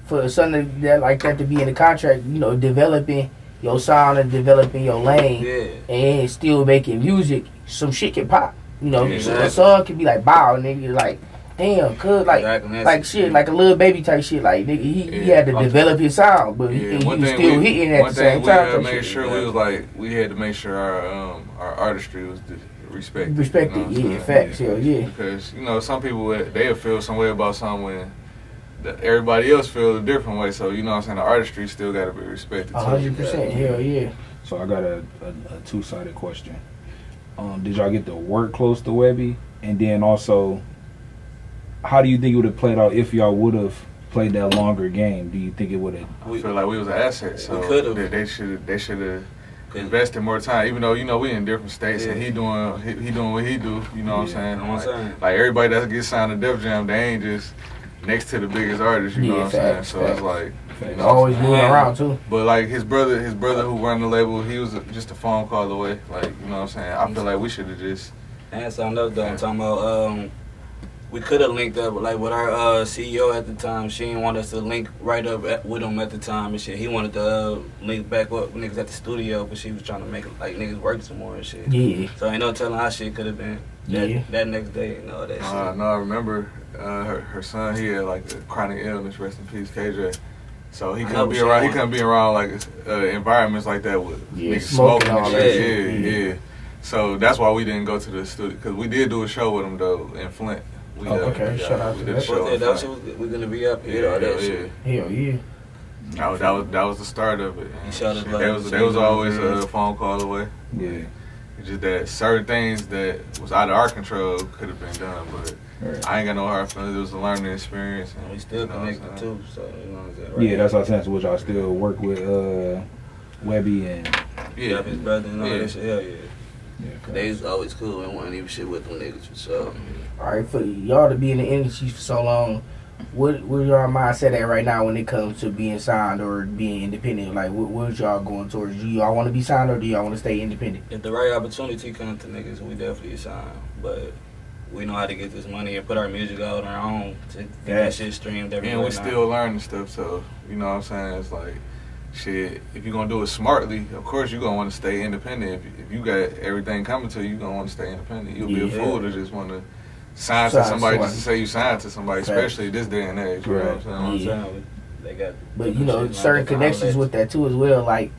for something that like that to be in the contract, you know, developing your sound and developing your lane and still making music, some shit can pop. You know, a song can be like, bow, nigga, like, damn, cuz, like shit, like a little baby type shit. Like, nigga, he had to develop his sound, but he was still hitting at the same time. One thing we made sure we was like, we had to make sure our artistry was respected. Respected, you know facts, yeah. Because, you know, some people, they'll feel some way about something everybody else feels a different way. So you know what I'm saying, the artistry still got to be respected. 100%. Hell yeah. So I got a two-sided question. Did y'all get to work close to Webby? And then also, how do you think it would have played out if y'all would have played that longer game? Do you think it would have? I feel like we was an asset, so they should have invested more time. Even though we in different states and he doing what he do. You know what I'm saying? Like everybody that gets signed to Def Jam, they ain't just next to the biggest artist. You know what I'm saying? So it's like. Always moving around too. But like his brother who run the label, he was just a phone call away. Like, you know what I'm saying? I feel like we should have just. And something else though, I'm talking about, we could have linked up like with our CEO at the time. She didn't want us to link right up with him at the time and shit. He wanted to link back up with niggas at the studio, but she was trying to make like niggas work some more and shit. Yeah. So ain't no telling how shit could have been that next day and all that shit. No, I remember her son. He had like a chronic illness. Rest in peace, KJ. So he couldn't be around. He couldn't be around like environments like that with niggas smoking and shit. Yeah. So that's why we didn't go to the studio, because we did do a show with him though in Flint. Shout out to that. Show we're gonna be up here. All that shit. Hell yeah. That was the start of it. They was always a phone call away. Yeah. It's just that certain things that was out of our control could have been done, but. Right. I ain't got no hard feelings. It was a learning experience. And we still connected too, so you know what I'm saying? Right? Yeah, that's what I'm saying. So would y'all still work with Webby and his brother and all that shit? Hell yeah. Yeah, they was always cool and wanted even shit with them niggas for sure. Alright, for y'all to be in the industry for so long, where y'all mindset at right now when it comes to being signed or being independent? Like, where's y'all going towards? Do y'all want to be signed or do y'all want to stay independent? If the right opportunity comes to niggas, we definitely sign. But we know how to get this money and put our music out on our own to get that shit streamed everywhere. And we still learning stuff, so you know what I'm saying? It's like, shit, if you're gonna do it smartly, of course you're gonna want to stay independent. If you got everything coming to you, you're gonna want to stay independent. You'll be a fool to just want to sign to somebody just to say you signed to somebody, especially this day and age. You know what I'm saying? They got, but you know, certain connections with that too as well, like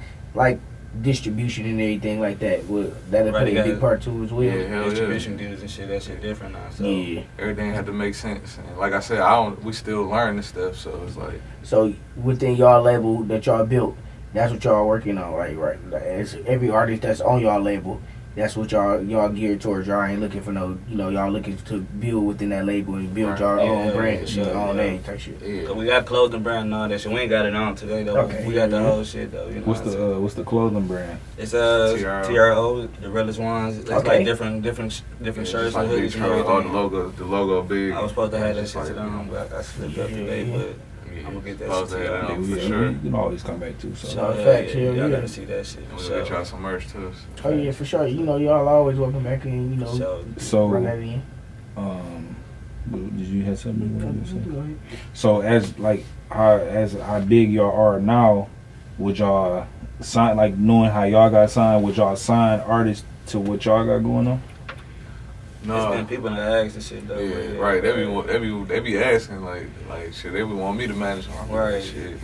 distribution and everything like that. That'll play a big part too as well. Yeah, distribution deals and shit. That shit different now. So everything had to make sense. And like I said, we still learn this stuff. So it's like. So within y'all label that y'all built, that's what y'all working on, right? As every artist that's on y'all label, that's what y'all geared towards. Y'all ain't looking for no, y'all looking to build within that label and build y'all own brand, your own name type shit. Yeah. We got clothing brand and all that shit. We ain't got it on today though. Okay, we got the whole shit though. You know what's the clothing brand? It's TRO, the realest ones. It's like different shirts and hoodies and everything. The logo big. I was supposed to have that shit today, but I slipped up today, but. I'm gonna get that shit for sure. You can always come back too. So facts, y'all gotta see that shit. We'll get y'all some merch too. Oh yeah, for sure. Y'all always welcome back in. So run that in. Did you have something you wanted to say? So as how big y'all are now, would y'all sign, like knowing how y'all got signed? Would y'all sign artists to what y'all got going on? No, it's been people that ask and shit though. Yeah, right. They be asking like shit. They would want me to manage them. Right. Shit.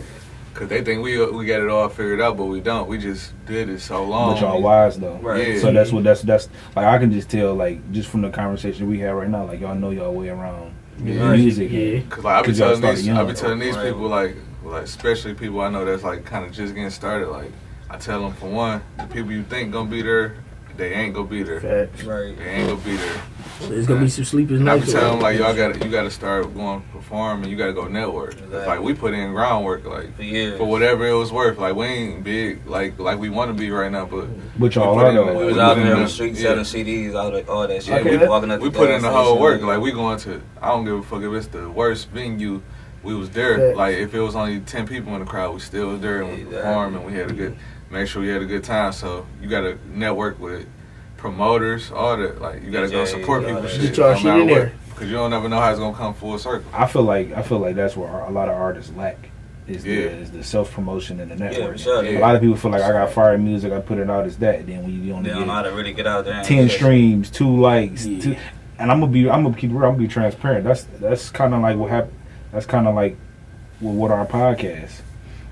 Cause they think we got it all figured out, but we don't. We just did it so long. But y'all wise though. Right. Yeah. So that's like I can just tell like just from the conversation we have right now, like y'all know y'all way around music. Yeah. Cause like I be telling these people like especially people I know that's like kind of just getting started. Like I tell them, for one, the people you think gonna be there, they ain't gonna be there. Facts. Right. They ain't gonna be there. So there's gonna be some sleepers nights. I be telling them like you gotta start going perform and you gotta go network. Exactly. Like we put in groundwork for whatever it was worth. Like we ain't big like we want to be right now, but y'all are though. We was out there on the street selling CDs, all that shit. Okay. We put in the whole work. Like we going to. I don't give a fuck if it's the worst venue. We was there. Like if it was only 10 people in the crowd, we still was there and we performed and we had make sure we had a good time. So you gotta network with promoters, all that. Like you gotta go support people. Get y'all shit in there. Because you don't never know how it's gonna come full circle. I feel like that's where a lot of artists lack is the self promotion and the network. Yeah, sure. A lot of people feel like I got fire music, I put it out as that. Then when you only don't know how to really get out there. 10 streams, 2 likes, and I'm gonna keep it real. I'm gonna be transparent. That's kind of like what happened. That's kind of like with our podcast.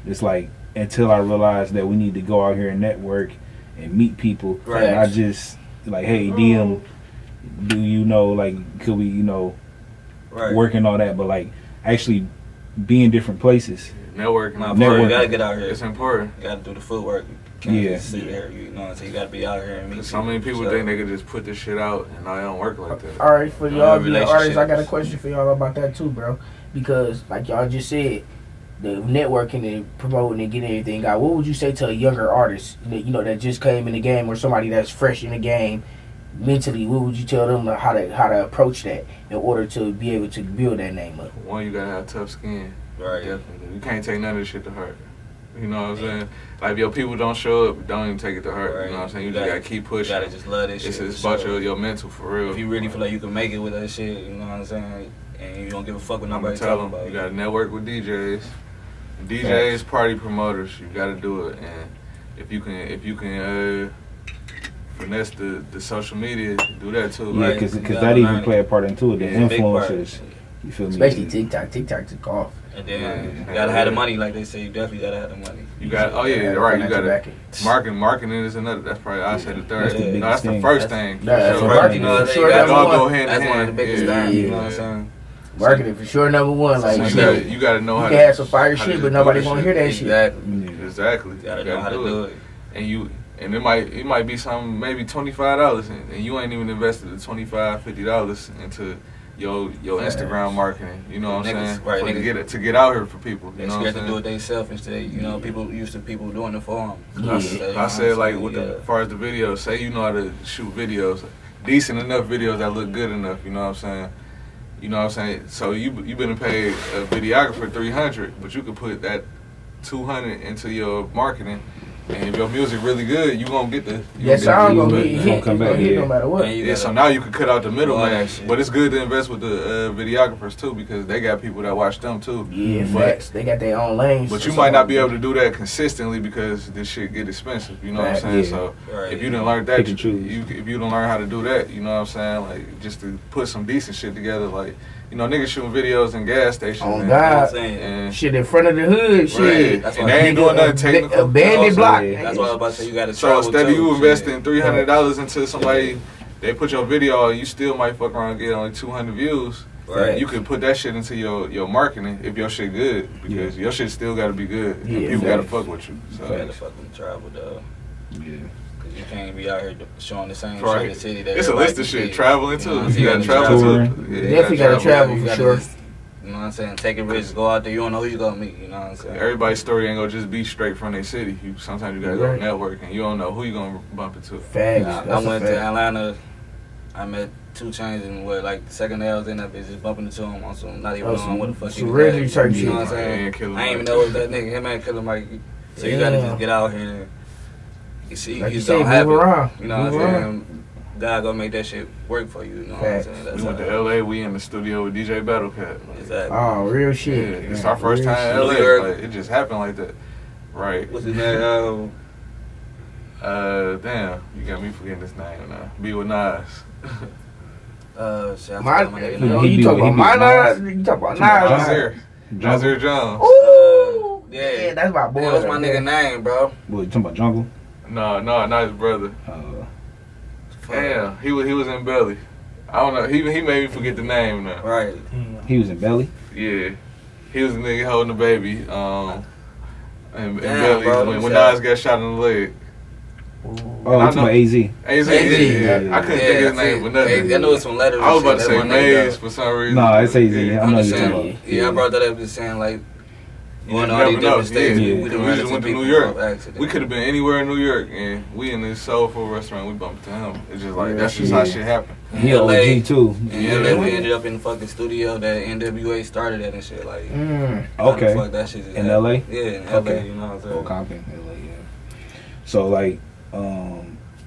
It's like until I realized that we need to go out here and network and meet people. Right. And I just like, hey, DM, do you know, like, could we, work and all that, but like actually be in different places. Networking. You gotta get out here. It's important. You gotta do the footwork. You can't just sit there, you know. So you gotta be out here and meet. So many people think they could just put this shit out, and I don't work like that. All right, for y'all being artists, I got a question for y'all about that too, bro. Because like y'all just said, the networking and promoting and getting everything out. What would you say to a younger artist, you know, that just came in the game, or somebody that's fresh in the game? Mentally, what would you tell them how to approach that in order to be able to build that name up? One, you gotta have tough skin. Right. Definitely. You can't take none of this shit to heart. You know what I'm saying? Like, if your people don't show up, don't even take it to heart. Right. You know what I'm saying? You just gotta keep pushing. You gotta just love this shit. It's about your mental, for real. If you really feel like you can make it with that shit, you know what I'm saying? And you don't give a fuck what nobody talking about. You gotta network with DJs. DJs, party promoters. You gotta do it. And if you can finesse the social media, do that too. Yeah, because that even play a part into it. The influencers, you feel me? Especially TikTok. TikTok took off. And then you gotta have the money, like they say. You definitely gotta have the money. You got right. You gotta marketing is another. That's probably I said the third. That's the first thing. That's marketing. Sure, that's one of the biggest things. You know what I'm saying? Marketing for sure, number one. Like you gotta know how. You can have some fire shit, but nobody gonna hear that shit. Exactly. You gotta know how to do it. And it might be something maybe $25, and you ain't even invested the $25, $50 into your Instagram marketing. You know what I'm saying? Right, to get out here for people. You know what I'm saying? To do it themselves instead. You know, people used to people doing it for them. I said like as far as the videos, say you know how to shoot videos, decent enough videos that look good enough. You know what I'm saying? You know what I'm saying? So you been paid a videographer $300, but you could put that $200 into your marketing. And if your music really good, you gonna get the. Sound gonna be hit. Come back no matter what. So now you can cut out the middleman. But it's good to invest with the videographers too, because they got people that watch them too. Yeah, facts. They got their own lanes. But you might not be able to do that consistently because this shit get expensive. You know what I'm saying? Yeah. So if you didn't learn that, if you didn't learn how to do that, you know what I'm saying? Like just to put some decent shit together, like. You know, niggas shooting videos in gas stations. Oh, God. And shit in front of the hood. Shit. Right. And they ain't doing nothing technical. Abandoned block. That's what I was about to say. You got to travel. So instead of you investing $300 into somebody, they put your video, you still might fuck around and get only 200 views. Right. You could put that shit into your marketing if your shit good. Because your shit still got to be good. Yeah, people got to fuck with you. So. You got to fucking travel, though. Yeah. You can't be out here showing the same shit in the city. It's a list of shit. Traveling too. You gotta travel too. Definitely gotta travel for sure. You know what I'm saying? Take a risk. Go out there. You don't know who you gonna meet. You know what I'm saying? Everybody's story ain't gonna just be straight from their city. Sometimes you gotta go network, and you don't know who you gonna bump into. Facts. I went to Atlanta. I met 2 Chainz, and like the second day I was in that bitch, just bumping into him on some not even knowing what the fuck he was. Really type shit. You know what I'm saying? I ain't even know it was that nigga. Him ain't Killer Mike. So you gotta just get out here. You see, like you just don't have it. You know what I'm saying? Around. God gonna make that shit work for you. You know what I'm saying? That's we went to LA. We in the studio with DJ Battlecat. Like, exactly. Oh, real shit. Yeah, it's our first time in LA. Like, it just happened like that. Right. What's his name? Damn, you got me forgetting his name now. Be with Nas. You talking about my Nas? You talking about Nas? Nasir Jones. Ooh, yeah, that's my boy. What's my nigga name, bro? What, you talking about Jungle? No, not his brother. Damn, he was in Belly. I don't know. He made me forget the name now. Right. He was in Belly? Yeah. He was a nigga holding a baby. In Belly bro, when Nas got shot in the leg. Oh, you talking about AZ? AZ, yeah. I couldn't think of his name for nothing. I know it's some letters. I was about to say Maze for some reason. No, it's AZ. I'm not saying. Yeah, I brought that up just saying like. Going to all these different states. We just went to New York. We could have been anywhere in New York, and we in this soul food restaurant. We bumped into him. It's just like that's just how shit happened. He OG too. In LA, we ended up in the fucking studio that NWA started at and shit. Like, okay. Fuck that shit in LA. Yeah, in LA. You know what I'm saying? Compton, LA. Yeah. So like,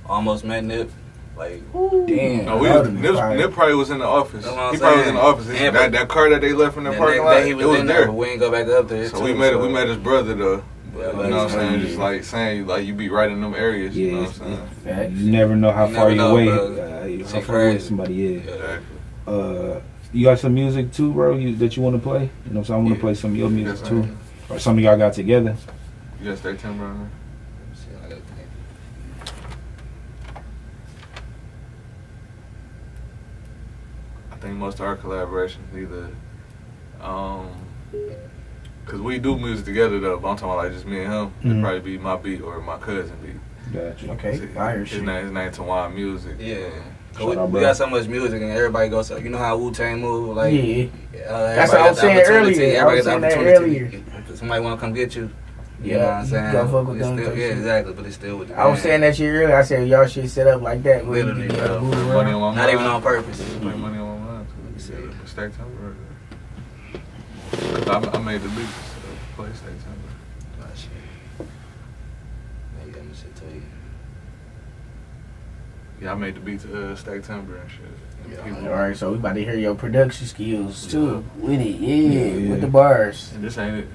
almost met Nip. Like, damn. No, Nip probably was in the office. He probably was in the office. That car that they left in the parking lot, it was there. But we ain't go back up there. So we met his brother though. You know what I'm saying? Just like saying like you be right in them areas. You know what I'm saying? You never know how far you're away. How far away somebody is. Exactly. You got some music too, bro? That you want to play? You know, so I want to play some of your music too, or some of y'all got together. You got stay timber on there. I think most of our collaborations either Cause we do music together though, but I'm talking about like just me and him. It'd probably be my beat or my cousin beat. Gotcha. Okay, His name Tawan Music. Yeah. We got so much music and everybody goes, you know how Wu-Tang move? Like, that's what I was saying earlier. Somebody want to come get you. You Yeah, know what I'm saying? go fuck with them. Still, yeah, exactly, but it's still with the I was saying that shit earlier. I said y'all shit set up like that. Literally, money on my not even on purpose. Play money on my mind too. Stack Timber. Cause I made the beat. So play Stack Timber. Oh shit. Now you got me shit to you. Yeah, I made the beat to Stack Timber and shit. All right, so we about to hear your production skills too with it. Yeah, with the bars. And this ain't it.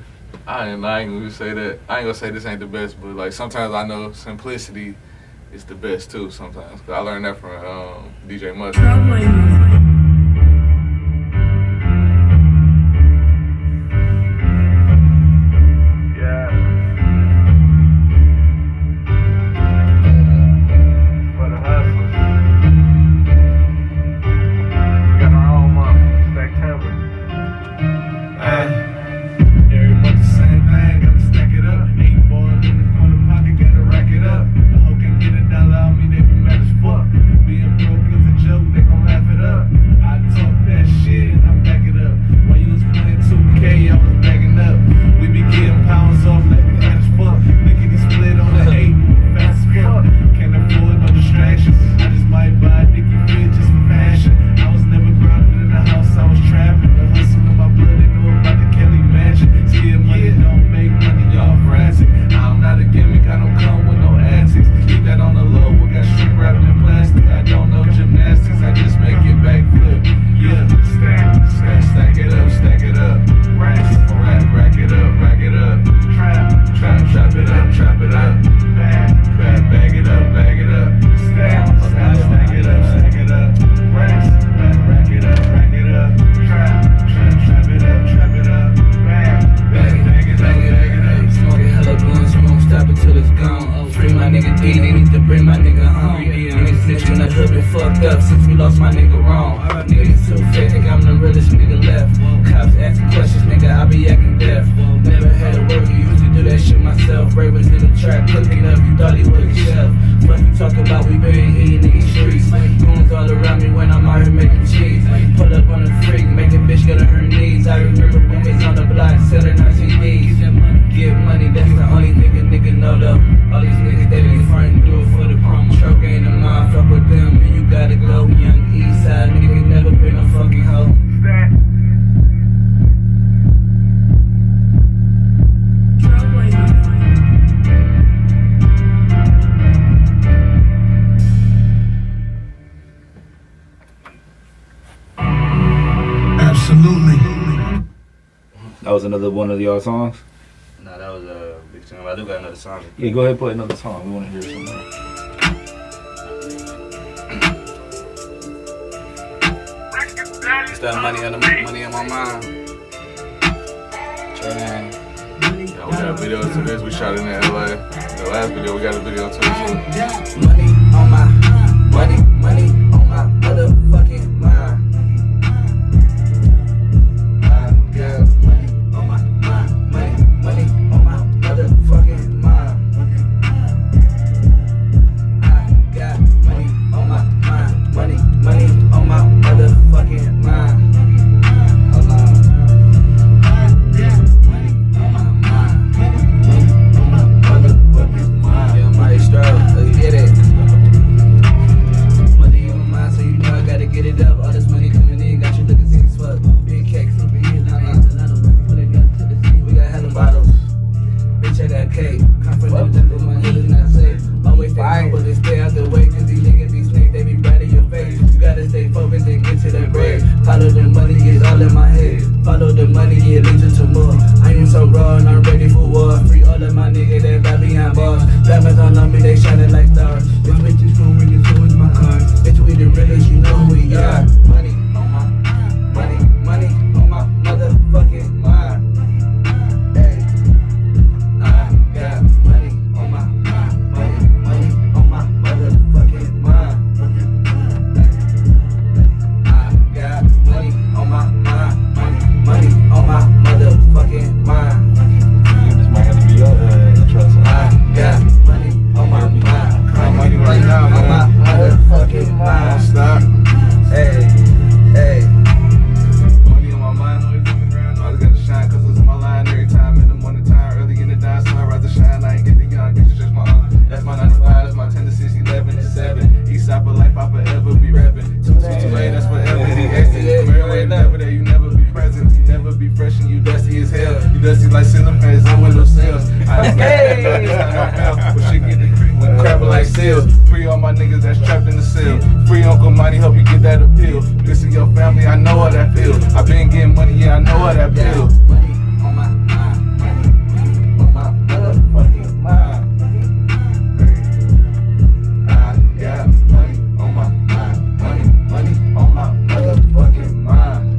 I ain't gonna say that. I ain't gonna say this ain't the best, but like sometimes I know simplicity is the best too. Sometimes, 'cause I learned that from DJ Mustard. That was another one of y'all songs? Nah, that was a big song. I do got another song. Yeah, go ahead and play another song. We want to hear something. It's that money on my mind. Yeah, we got a video to this. We shot it in LA. The last video, we got a video to too. Money on my money on my motherfucking mind. dusty like ceiling fans and window sills. I but shit get the creek with crapping like seals. Free all my niggas that's trapped in the cell. Free Uncle Money, help you get that appeal. Listen your family, I know how that feel. I been getting money, yeah, I know how that feel. Money on my mind, money on my motherfucking mind. I got money on my mind, money on my motherfucking mind.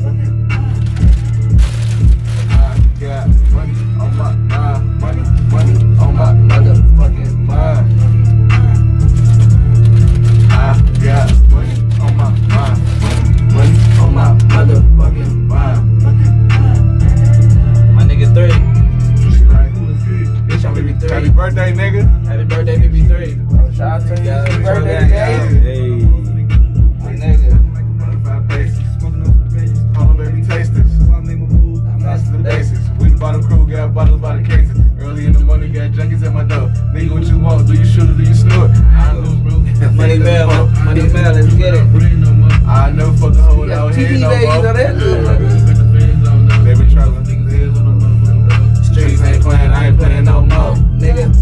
I got money on my mind, money on my motherfucking mind. I got money on my mind, money on my motherfucking mind. My nigga 3. She like, who is this? Bitch, I'm BB3. Happy birthday, nigga. Happy birthday, BB3. Shout out to you. Yeah, Happy birthday, yeah. Dave. Hey. My nigga. 25 bases. Call them baby tasters. That's the basics. We the bottle crew, got bottles by the cases. Early in the morning, got junkies at my door. Nigga, what you want? Do you shoot or do you snort? I know, bro. Money mail, let's get it. I never fuck a hoe out here no more. They been traveling. Streets ain't playing, I ain't playing no more. Nigga.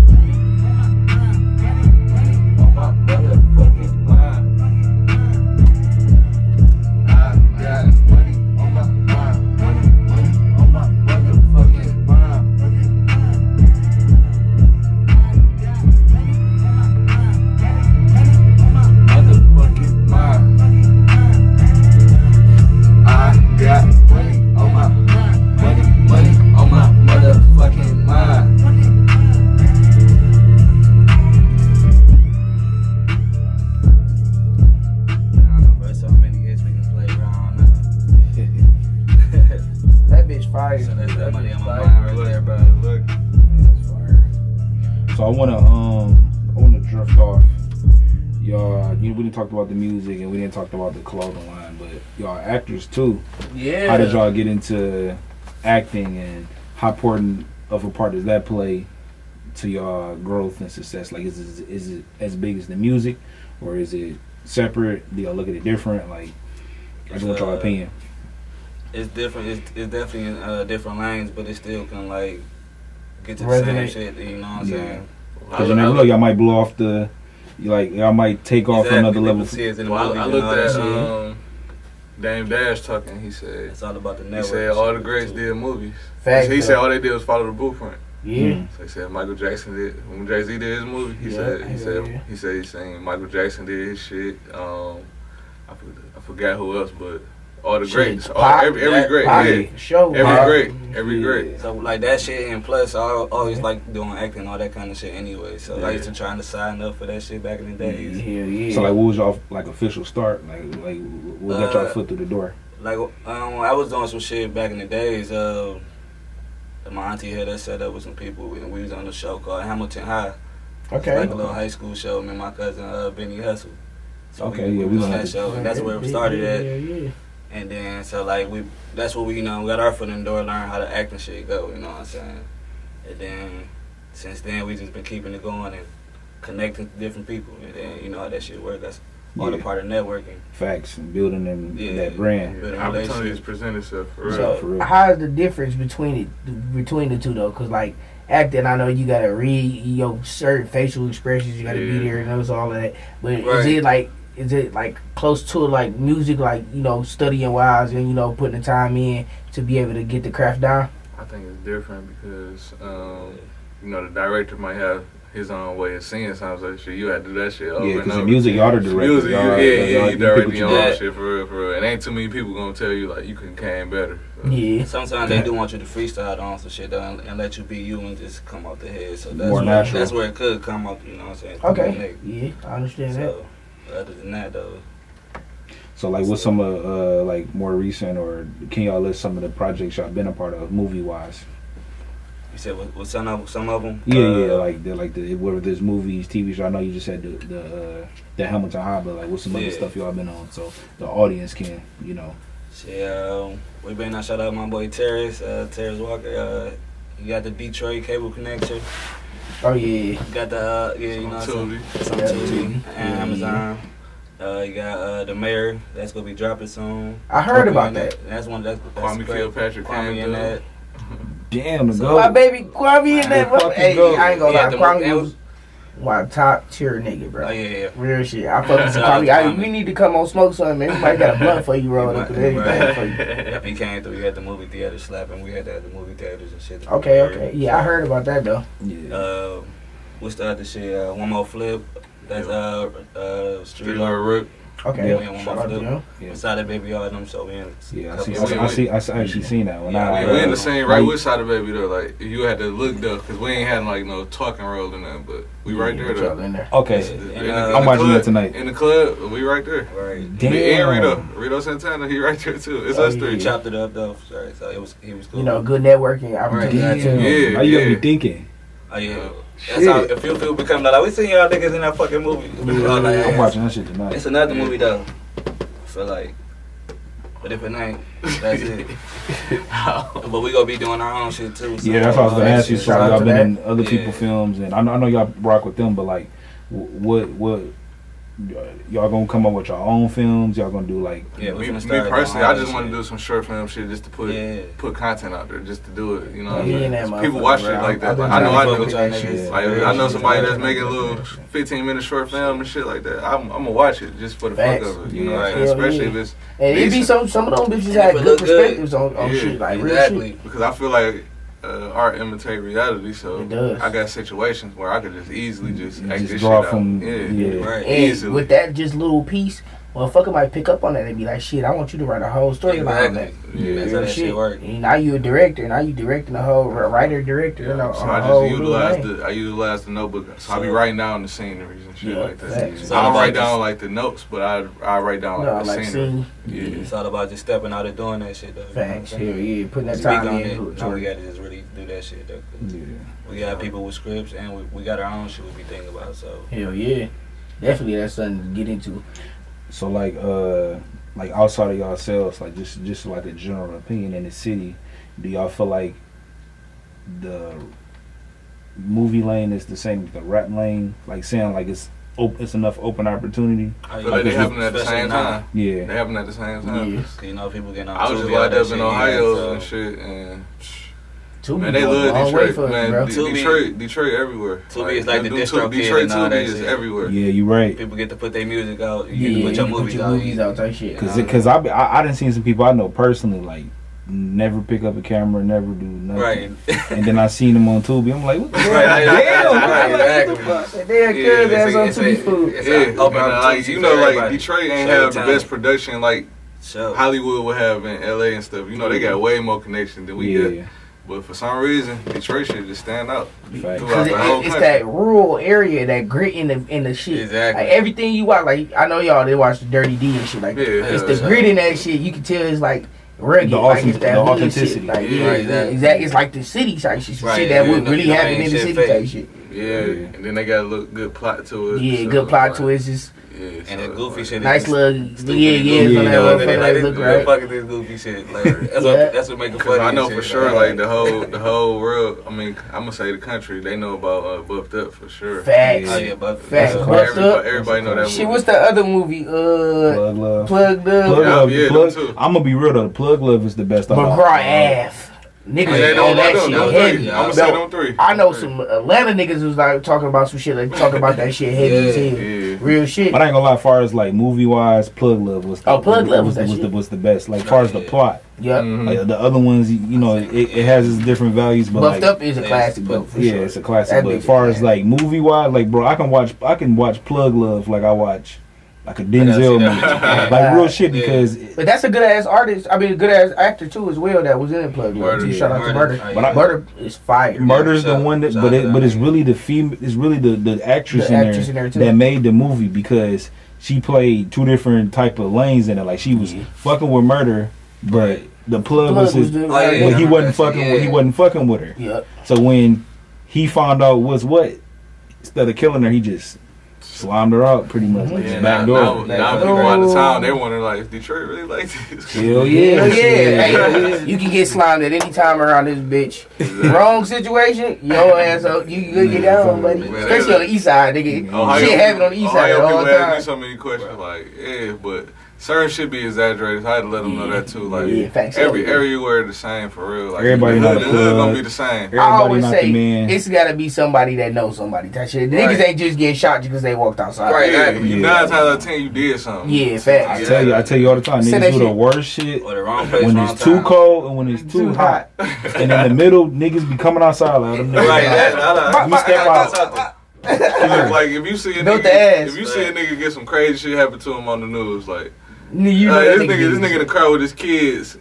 On my motherfucking mind. I got money on my mind. Money on my motherfucking mind. Motherfucking mind. I got money on my money on my motherfucking mind. I don't know, but so many hits we can play around now. That bitch fire. So that's that money on my Fire. mind right there, bro. Look. That's fire. So I wanna drift off. Y'all, we didn't talk about the music and we didn't talk about the clothing line, but y'all actors too. Yeah. How did y'all get into acting, and how important of a part does that play to y'all growth and success? Like, is it as big as the music, or is it separate? Do y'all look at it different? Like, I just want y'all opinion. It's different. It's definitely in different lanes, but it still can like get to the same shit. You know what I'm saying? Because you never know, y'all might blow off the. Y'all might take off another level. Well, I looked at Dame Dash talking. He said it's all about the network. He said all the greats did movies. Facts, he said all they did was follow the blueprint. Yeah. So he said Michael Jackson did when Jay-Z did his movie. He said he saying Michael Jackson did his shit. I forgot who else, but all the greats, every great, every great. So like that shit, and plus I always like doing acting, all that kind of shit anyway. So I used to trying to sign up for that shit back in the days. Yeah. So like, what was y'all like official start? Like what got y'all foot through the door? Like I was doing some shit back in the days. My auntie had us set up with some people, and we was on a show called Hamilton High. Okay. Like a little high school show. Me and my cousin Benny Hustle. So we was on that show, and that's where it started at. Yeah. And then, so like that's what we got our foot in the door, learn how to act and shit go, you know what I'm saying? And then, since then, we just been keeping it going and connecting to different people. And then, you know how that shit works. That's all the part of networking. Facts and building them that brand. Opportunities present itself for real. So, for real. how is the difference between the two though? Because like acting, I know you gotta read your certain facial expressions, you gotta be there and knows all of that. But is it like close to like music, like studying wise and putting the time in to be able to get the craft down? I think it's different because the director might have his own way of seeing something. Like shit, you had to do that shit over and over. Because the music, y'all the director. Music, you direct your own shit for real. And ain't too many people gonna tell you like you can can better. So. Yeah. Sometimes they do want you to freestyle on some shit though, and let you be you and just come off the head. So that's more natural. That's where it could come off. You know what I'm saying? Okay. Yeah, I understand that. Other than that though. So like, what's some of like more recent, or can y'all list some of the projects y'all been a part of movie wise? You said what some of them? Like whether there's movies, TV shows. I know you just said the Hamilton High, but like what's some other stuff y'all been on, so the audience can Yeah, we been shout out my boy Terrence Walker. You got the Detroit cable connection. Oh yeah. Got the Tubi and Amazon. You got the Mayor that's gonna be dropping soon. I heard about that. That's one that's Kwame Kilpatrick Kwame in that. Damn, the So goat. my baby Kwame in that. Hey, goat. I ain't gonna Yeah, lie, the Kwame mo- was my top tier nigga, bro. Oh yeah. Real shit. I fuck with Shout out to Kwame. Kwame. We need to come on smoke something. Everybody got a blunt for you rolling up and everything for you. If he came through, we had the movie theater slapping. We had that at the movie theaters and shit. Okay. Yeah, I heard about that though. Yeah. What's the other shit? One More Flip. That's Street Lord Lord. Rook. Okay. Yeah, One Shout More out to Flip. him. Yeah. Beside that baby, all them. So we in. Yeah, I actually seen that one. Yeah, We in the same right with Side of Baby though. Like you had to look though, cause we ain't had like no talking role in that, but we right there though. In there. Okay, And, I'm watching that tonight. In the club, we right there. Right. Damn. Me and Rito Santana, he right there too. It's us three. We chopped it up though. Sorry, so he was cool. You know, good networking opportunity Right, too. Yeah. How you gonna be thinking? Oh yeah. That's how if you feel become like we seen y'all niggas in that fucking movie. I'm watching that shit tonight. It's another movie though. I feel like, but if it ain't, that's it. But we gonna be doing our own shit too. So Yeah, that's what I was gonna ask you. So Shout out y'all to been that. in other people's films, and I know y'all rock with them, but like, what y'all gonna come up with your own films? Y'all gonna do like? Yeah, Me we start personally, I just doing want to shit. do some short film shit just to put content out there, just to do it. You know, what I'm Yeah, saying? that 'Cause people motherfucker, watch bro. shit like that. I've been Like, I know I trying to do. fuck with that shit. Like I know somebody that's making a little 15-minute short film and shit like that. I'm gonna watch it just for the Facts. fuck of it. You know, what I'm Yeah. saying? Especially if it's And it be decent. some of them bitches Yeah, had but good look good. perspectives on Yeah, shit, like real Exactly. shit. because I feel like art imitate reality, so It does. I got situations where I could just easily just act Just this draw shit from out. Yeah, yeah. Right. And easily. with that just little piece, motherfucker might pick up on that and be like, shit, I want you to write a whole storyline on that. Exactly. That's how Real that shit work. And now you a director. Now you directing the whole writer, director. Yeah, You know, so on I a just whole utilize the notebook. So I be So- writing down the sceneries and shit Yeah, like that. facts. So I don't like write down just- like the notes, but I write down You know, like the like scenery. scene. Yeah. It's all about just stepping out and doing that shit though. Facts. You know what I'm Hell saying? yeah. Putting that Speak time on in. it. Now we gotta just really do that shit though. 'Cause Yeah. we got people with scripts and we got our own shit we be thinking about. So Hell yeah. Definitely that's something to get into. So like outside of yourselves, like just like a general opinion in the city, do y'all feel like the movie lane is the same as the rap lane? Like saying like it's enough open opportunity. I feel like they happen at the Especially same now. time. Yeah. They happen at the same time. Yeah. 'Cause you know people getting on. I was Tubi, just all locked that up shit, in yeah, Ohio so- and shit, and Tubi man, they going a love long way Detroit. for us, Man, bro. Tubi- Detroit everywhere. Tubi is like the them distro kid Detroit and all that Tubi is shit. everywhere. Yeah, you right. People get to put their music out. You Yeah, get to put your you movies put out. your movies out, that shit. Cause I done seen some people I know personally like never pick up a camera, never do nothing. Right. And then I seen them on Tubi. I'm like, what the hell? Right, Damn, right, man, exactly. what the fuck? Damn, Yeah, good ass on it's Tubi a- food. it's Yeah, a open man, like opportunity you for know, like everybody. Detroit ain't Show have the talent. best production like Sure. Hollywood would have in LA and stuff. You know, they got way more connection than we Yeah. got. But for some reason, Detroit shit just stand out Fact. throughout Cause the whole it's country. that rural area, that grit in the shit. Exactly. Like everything you watch, like I know y'all they watch the Dirty D and shit. Like Yeah, it's yeah, the sure. grit in that shit. You can tell it's like rugged, The like it's that the hood authenticity. shit. Like Yeah, yeah, right, exactly. exactly. It's like the city type shit. Right, Shit that yeah, would really no, happen ain't in the shit city fake. type shit. Yeah, and then they got a good plot to it. Yeah, so good plot like, twists. Just Yeah, And so that goofy like, shit. nice is little stupid yeah, and yeah. goofy. on that You know, motherfucker, they like, like look this right. fucking this goofy shit. Like Yeah. that's what make it Cause funny. I know and for shit, sure, like, like the whole world. I mean, I'm gonna say the country. They know about Buffed Up for sure. Facts. Oh yeah, but Facts. Yeah. Buffed Up. Everybody know that. Shit, movie. what's the other movie? Plug Love. Plugged Up. Plug Love. Yeah, Plug, them too. I'm gonna be real though. Plug Love is the best. of all. McGraw Ave. Niggas Yeah, on no, that no, shit no, heavy. yeah, I'm gonna say them three. I know some Atlanta niggas who's like talking about some shit, like talking about that shit heavy as hell. Yeah. Real shit. But I ain't gonna lie. As far as like movie wise, Plug Love was Plug Love was that shit. was the best. Like far as the plot, Yep. Mhm. like, the other ones, you know, it has its different values. But Buffed like, Up is a classic, though. For yeah, sure. it's a classic. That But bitch as far is as like movie wise, like bro, I can watch Plug Love like I watch like a Denzel movie, like real shit because. But that's a good ass artist. I mean, a good ass actor too, as well. That was in Plug Love. Murder. Too. Shout out to Murder. Murder. But Murder is fire. Murder's the shout- one that, shout but out to that it's nigga. really it's really the actress, The in, actress in there, too. that made the movie because she played two different type of lanes in it. Like she was fucking with Murder, but the plug was his, the Oh, yeah, but he yeah. wasn't fucking. Yeah. He wasn't fucking with her. Yep. So when he found out what's what, instead of killing her, he just slimed her out pretty much. Like Yeah, back now door. people out of town, they wonder like, is Detroit really like this? Hell yeah, Hell yeah. shit. Hey, you can get slimed at any time around this bitch. Wrong situation, your ass up. You can get down, buddy. Man, Especially on the east side, nigga. Ohio Shit happen on the east side Ohio all people the ask me time. so many questions like, yeah, but certain shit be exaggerated. I had to let them know that too. Like facts everywhere the same for real. Like everybody the hood gonna be the same. I always say it's gotta be somebody that knows somebody. That shit. The niggas ain't just getting shot because they walked outside. Right. Yeah. You 9 times out of 10 you did something. Yeah, facts. I tell you all the time, niggas do the worst shit or the wrong place, when it's too cold and when it's too hot. And in the middle, niggas be coming outside like them niggas. Right. You step out. Like if you see a nigga get some crazy shit happen to him on the news, like this nigga in the car with his kids,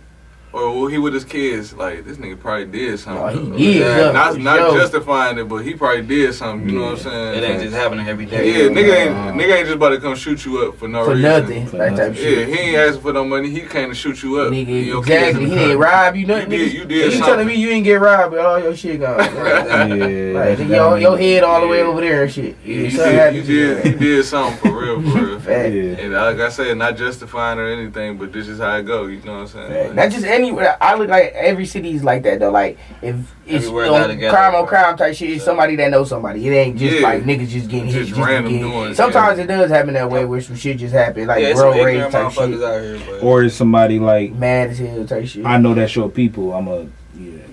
or he with his kids, like this nigga probably did something. Not justifying it, but he probably did something. You know what I'm saying? It ain't just happening every day. Yeah, nigga ain't just about to come shoot you up for no reason. Nothing. That type of shit. Yeah, he ain't asking for no money. He came to shoot you up. Nigga, exactly. He ain't rob you nothing. You did. You telling me you ain't get robbed, but all your shit gone? Like your head all the way over there and shit. You did something for real. And like I said, not justifying or anything, but this is how it go. You know what I'm saying? Not just anywhere. I look like every city's like that though. Like if it's crime on crime type shit, it's somebody that knows somebody. It ain't just like niggas just getting hit. Just random doing. Sometimes it does happen that way where some shit just happen, like road rage type shit. Out here, or is somebody like mad as hell type shit. I know that's your people.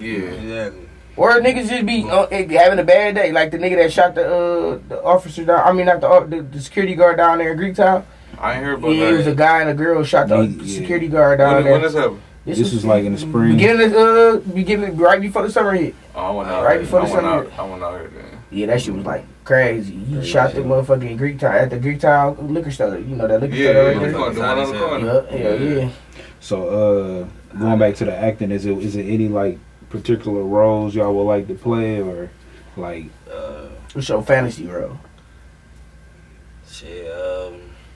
Exactly. Or niggas just be having a bad day, like the nigga that shot the officer down. I mean, not the security guard down there in Greektown. I ain't heard about that. Yeah, it was a guy and a girl shot the security guard down there. When this happened? This was like in the spring. Beginning right before the summer hit. Oh, I went out. Right before the summer hit. I went out here then. Yeah, that shit was like crazy. He shot the motherfucker in Greektown at the Greektown liquor store. You know that liquor store right there? The one on the corner. Yeah. So going back to the acting, is it any like particular roles y'all would like to play, or like what's your fantasy role? Shit,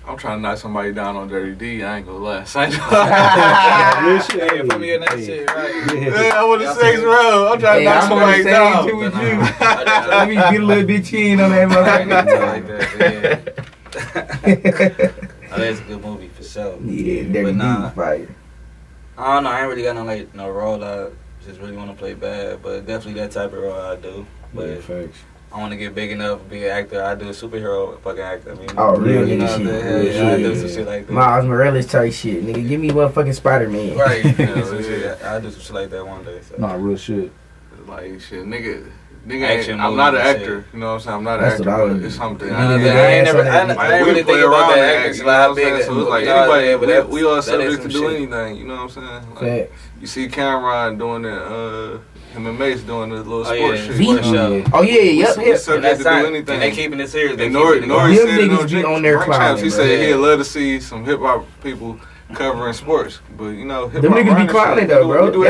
I'm trying to knock somebody down on Dirty D. I ain't gonna lie. Put me in that shit, right? Yeah, I want to say bro. I'm trying to knock somebody down. Let me get a little bit chin on that motherfucker. Oh, that's a good movie for sure. Yeah, Dirty D fire. I don't know. I ain't really got no role. I just really want to play bad, but definitely that type of role I do. But I want to get big enough to be an actor. I do a superhero fucking actor. I mean, really? You know what I'm saying? I do some shit like that. Miles Morales type shit. Nigga, give me motherfucking Spider-Man. Right. I do some shit like that one day. So. Nah, real shit. Like shit, nigga, I'm not an actor. You know what I'm saying? I'm not an actor, but it's something. I ain't really think about that acting. You know what I'm saying? So it's like anybody, we all subject to do anything. You know what I'm saying? Like, you see Cameron doing it. Him and Mace doing the little sports shit. Yep. Subject to do anything. And they keeping it serious. And Nori said on their cloud. He said he'd love to see some hip hop people covering sports, but you know, them niggas be clowning though, bro.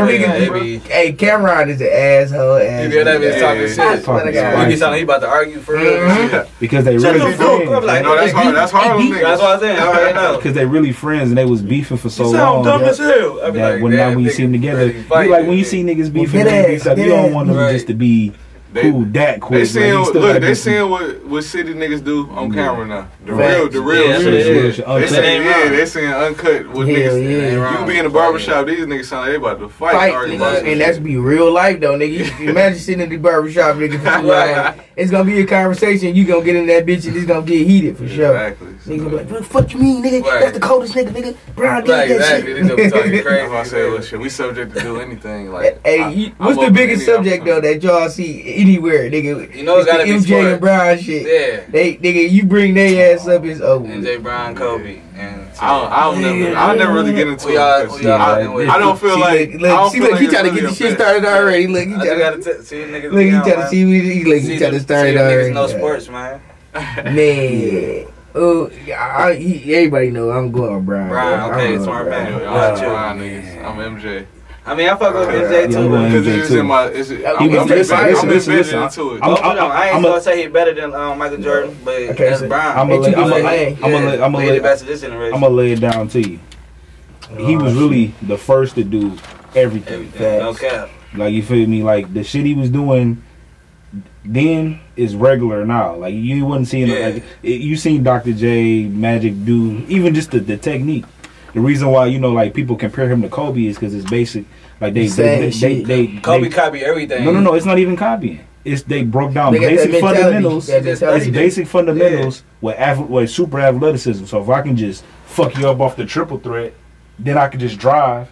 Hey, Cameron is an asshole. You get that bitch talking shit. He talking he about to argue for real. Because they really friends. No, that's hard. That's hard. That's what I'm saying. I already know. Because they really friends and they was beefing for so long. You sound dumb as hell. That when you see them together, you like when you see niggas beefing, you don't want them just to be cool that quick. They seeing what city niggas do on camera now. The real shit. They seeing uncut what niggas. You be in the barbershop, these niggas sound like they about to fight. And that's be real life though, nigga. You imagine sitting in the barbershop, nigga, for 2 hours. It's gonna be a conversation. You gonna get in that bitch and it's gonna get heated for sure. Exactly. Nigga gonna be like, what the fuck you mean, nigga? That's the coldest nigga. Brown did that shit. They just talking crazy. I say, well, shit, we subject to do anything. Like, hey, what's the biggest subject though that y'all see anywhere, nigga? You know it's gotta be MJ and Brown shit. Yeah. Nigga, you bring their ass up, it's over. MJ, Brown, Kobe, and I'll never really get into it. I don't feel like. Look, he trying to get the shit started already. Look, he trying to see niggas. Look, he trying to see me. He trying to start it already. No sports, man. Man. Everybody know I'm going with Brian. Brian, okay, smart man. I'm MJ. I mean, I fuck with MJ too. Because it's in my. I ain't gonna say he's better than Michael Jordan, but that's Brian. I'm gonna lay it down to you. He was really the first to do everything. No cap. Like, you feel me? Like, the shit he was doing then is regular now. Like, you wouldn't see like you seen Dr. J, Magic do even just the technique. The reason why, you know, like, people compare him to Kobe is because it's basic. Like, Kobe copy everything. No, it's not even copying. It's they broke down basic fundamentals. It's basic fundamentals with super athleticism. So if I can just fuck you up off the triple threat, then I could just drive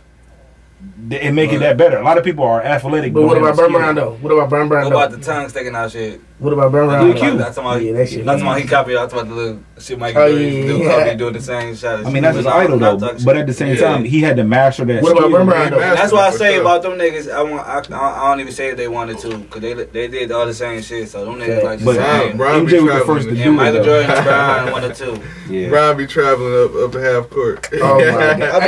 and make it that better. A lot of people are athletic. But what about Burn Brown though? What about Burn Brown though? What about the tongue sticking out shit? What about Burn Brown? That's that shit. That's why he copied. That's why the little shit Michael do doing the same shot. I mean, that's his idol though. But at the same time, he had to master that. What about Burn Brown though? That's why I say about them niggas. I don't even say if they wanted to, because they did all the same shit. So them niggas like the same. MJ was the first to do it. And Michael Jordan and Brown 1 or 2. Yeah. Brown be traveling up to half court. Oh my God.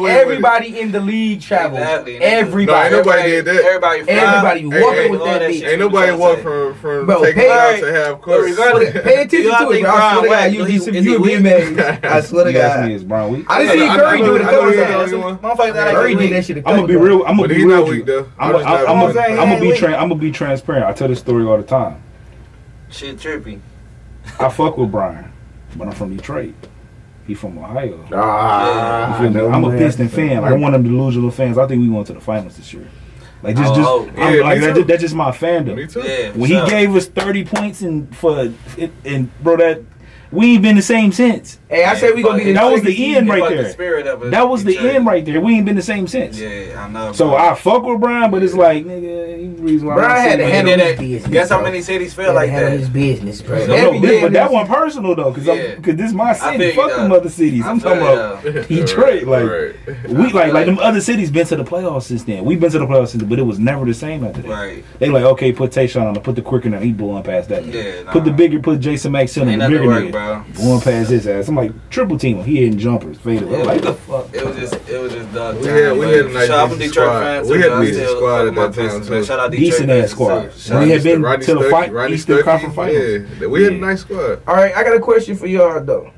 Everybody in the league traveled. Everybody. Nobody did that. Everybody walking with that bitch. Ain't nobody walk from taking out to half court. Pay attention to it, bro. I swear to God, you'll be mad. I swear to God. I didn't see Curry do it a couple times. Curry did that shit a couple times. I'm gonna be real. I'm gonna be transparent. I tell this story all the time. Shit trippy. I fuck with Brian, but I'm from Detroit. He from Ohio. I'm a Piston fan. I want them delusional fans. I think we going to the finals this year. Like that's just my fandom. Me too. Yeah, when he gave us 30 points and bro, that we ain't been the same since. Hey, I said we gonna be. That was the end right there. That was the end right there. We ain't been the same since. Yeah, I know. So I fuck with Brian, but it's like, nigga, the reason why Brian had to handle his business. Guess how many cities feel like that? His business, bro. But that one personal though, because this is my city. Fuck them other cities. I'm talking about Detroit. Like we like them other cities been to the playoffs since then. We've been to the playoffs since, but it was never the same after that. Right. They like, okay, put Tayshaun on, put the quicker now. He blowing past that. Yeah. Put Jason Maxson on the bigger nigga. Blowing past his ass. I'm like triple team him. He hitting jumpers, faded. Yeah, like the fuck. It was just dog. We had a nice decent squad. We had a decent squad at that time too. Shout out decent ass squad. We had been to the fight, Eastern Conference Finals. Yeah, we had a nice squad. All right, I got a question for y'all though.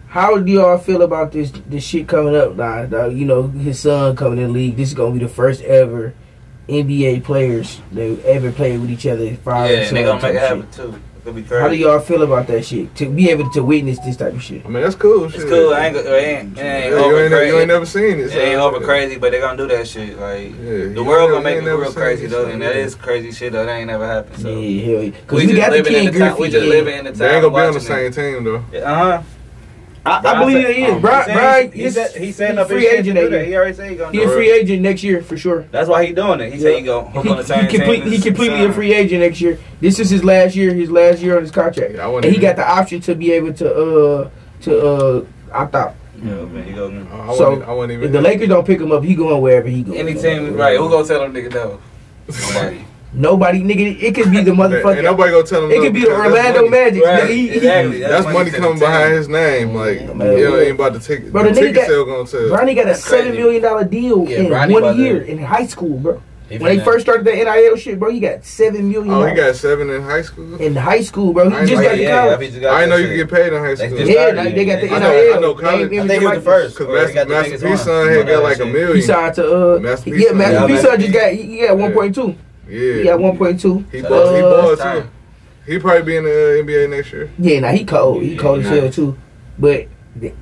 How do y'all feel about this shit coming up now? You know, his son coming in the league. This is gonna be the first ever NBA players that ever played with each other. Yeah, and they gonna make it happen too. How do y'all feel about that shit? To be able to witness this type of shit. I mean, that's cool. It's cool. It ain't over crazy. You ain't never seen it. It ain't over crazy, but they gonna do that shit. Like the world gonna make it real crazy though, and that is crazy shit though. That ain't never happened. So yeah, because we got the King Griffey. We just living in the time. They ain't gonna be on the same team though. I believe it is. Brian, he's saying a free agent. He already said he gonna. He's a free agent next year for sure. That's why he doing it. He said he go. He completely a free agent next year. This is his last year. His last year on his contract, and he got the option to be able to opt out. Yeah, man, he goes. So if the Lakers don't pick him up, he going wherever he goes. Any team, right? Who gonna tell him nigga no? Nobody, nigga. It could be the motherfucker. Ain't nobody gonna tell him. It could be the Orlando Magic. Right. Exactly. That's money coming behind his name. Like, ain't about to take. Bro, the ticket sale gonna tell. Bronny got a $7 million deal in 1 year in high school, bro. When they first started the NIL shit, bro, he got $7 million. Oh, he got 7 in high school. In high school, bro. He just got to college. I didn't know you could get paid in high school. Yeah, they got the NIL. I know college. I think he was the first. Because Master P's son had got like $1 million. He signed to Master P's son just got 1.2. Yeah, he got 1.2. He balled too. He probably be in the NBA next year. Yeah, now he cold. He cold as hell too. But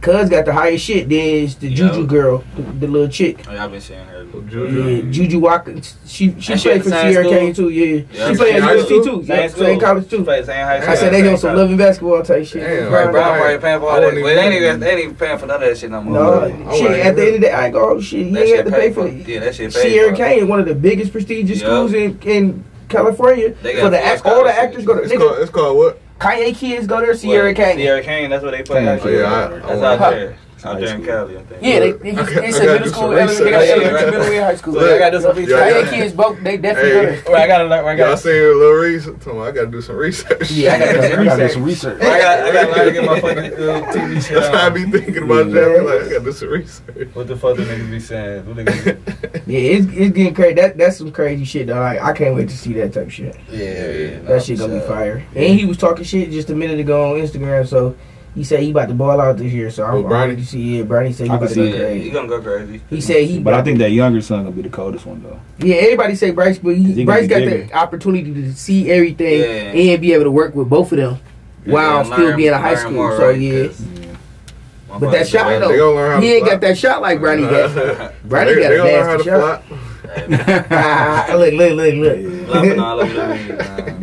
Cuz got the highest shit. There's the Juju girl, the little chick. Oh, y'all been seeing her. Juju Watkins. She played for Sierra Kane too. Yeah, she played at USC too. Same college too. Same high school. I said they on some loving basketball type shit. Right, Brown probably paying for all that. But they ain't even paying for none of that shit no more. No, shit. At the end of the day, I ain't go. Shit, he ain't have to pay for it. Yeah, that shit paid. Sierra Kane, one of the biggest prestigious schools in California. For all the actors go there. It's called what? Kanye kids go there. Sierra Kane. Sierra Kane. That's what they play. That's out there. Out there in Cali, I think. Yeah, they said middle school, elementary, middle and high school. I gotta do some research. Kanye kids both, they definitely go there. I gotta learn. Y'all seen Lil Reese? I gotta do some research. Yeah, I gotta do some research. I gotta learn to get my fucking TV shit. That's how I be thinking about that. Like, I gotta do some research. What the fuck do niggas be saying? Yeah, it's getting crazy. That's some crazy shit though. Like, I can't wait to see that type of shit. Yeah. That shit gonna be fire. And he was talking shit just a minute ago on Instagram, so he said he about to ball out this year, so I'm ready to see it. Bronny said he about to go crazy. He gonna go crazy. He said but I think that younger son gonna be the coldest one though. Yeah, everybody say Bryce, but Bryce got the opportunity to see everything and be able to work with both of them while still being in high school. So yeah. But that shot though, he ain't got that shot like Bronny got. Bronny got a nasty shot. Look.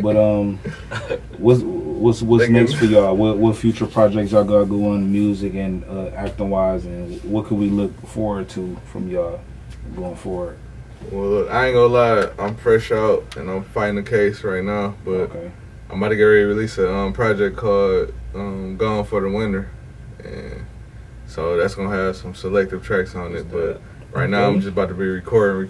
But what's next for y'all? What future projects y'all got going, music and acting wise, and what could we look forward to from y'all going forward? Well, look, I ain't gonna lie, I'm fresh out and I'm fighting a case right now, but I'm about to get ready to release a project called Gone for the Winter, and so that's gonna have some selective tracks on it. But right now I'm just about to be recording,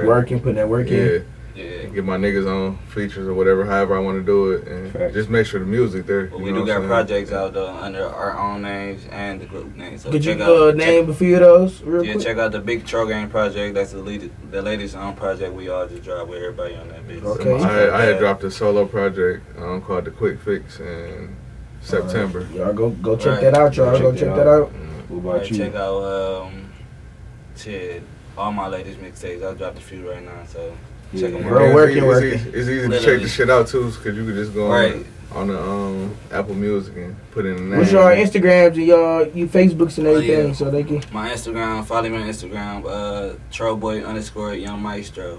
working, putting that work in. Yeah, get my niggas on features or whatever, however I want to do it, and just make sure the music there. Well, we do got projects out though under our own names and the group names. So could you name a few of those real quick? Check out the Big Tro Gang project. That's the latest project we all just dropped with everybody on that bitch. Okay. So I had dropped a solo project called The Quick Fix in September. Y'all go check that out, y'all. Go check that out. What about you? Check out all my latest mixtapes. I dropped a few right now, so. Check them out. It's easy to check the shit out too, because you could just go on the Apple Music and put in the name. What's your Instagrams and you Facebooks and everything, so they can. My Instagram, follow me on Instagram, Tro Boy _ Young Maestro.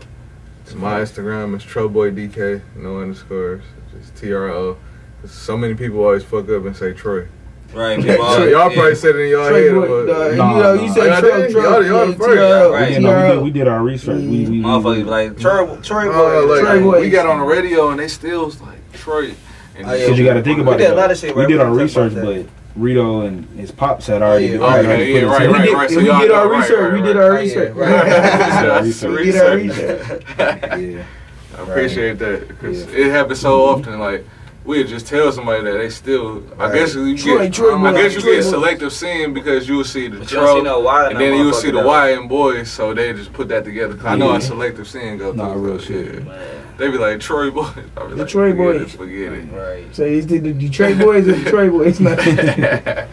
My Instagram is Tro Boy DK, no underscores, just TRO. So many people always fuck up and say Troy. Right, y'all probably said it in y'all head. You said Tro. Y'all the first. We did our research. We motherfuckers like Troy Boy. We got on the radio and they still was like Troy. Because you got to think about it. We did a lot of shit. We did our research, but Rito and his pops had already. Right. So we did our research. We did our research. We did our research. Yeah, I appreciate that because it happens so often. Like. We'll just tell somebody that they still. I guess you get selective seeing because you will see the Tro, and then you will see the Y in boys, so they just put that together. Cause I know how selective seeing go through. Nah, real shit. They be like Troy Boys. The like, Troy Boys. Forget it. Right. So it's the Detroit Boys or the Troy Boys. Right. Yeah.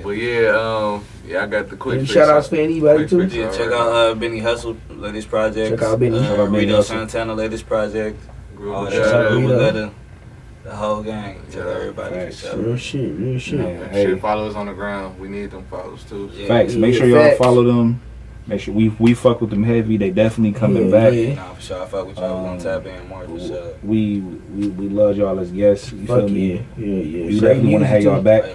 But yeah, I got the quick fix. Shout outs for anybody too. Yeah, check out Benny Hustle latest project. Check out Benny. Rito Santana latest project. All that the whole gang. Tell everybody. Real shit. Man, hey, follow us on the ground. We need them follows too. Yeah. Facts. Make sure y'all follow them. Make sure we fuck with them heavy. They definitely coming back. Nah, for sure. I fuck with y'all. We're gonna tap in more for sure. We love y'all as guests. You feel me? Yeah. We definitely want to have y'all back.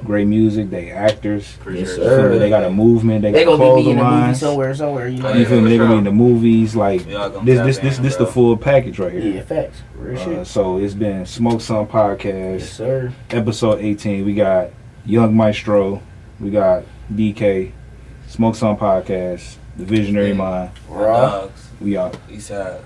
Great music. They actors. Yes, sir. They got a movement. They gonna clothes be in the movie lines. somewhere. You know. You feel me? They gonna be in the movies. Like this the full package right here. Yeah, facts. Real shit. So it's been Smoke Some Podcast. Yes, sir. Episode 18. We got Young Maestro. We got DK. Smoke Some Podcast. The Visionary Mind. Raw. We out. Eastside.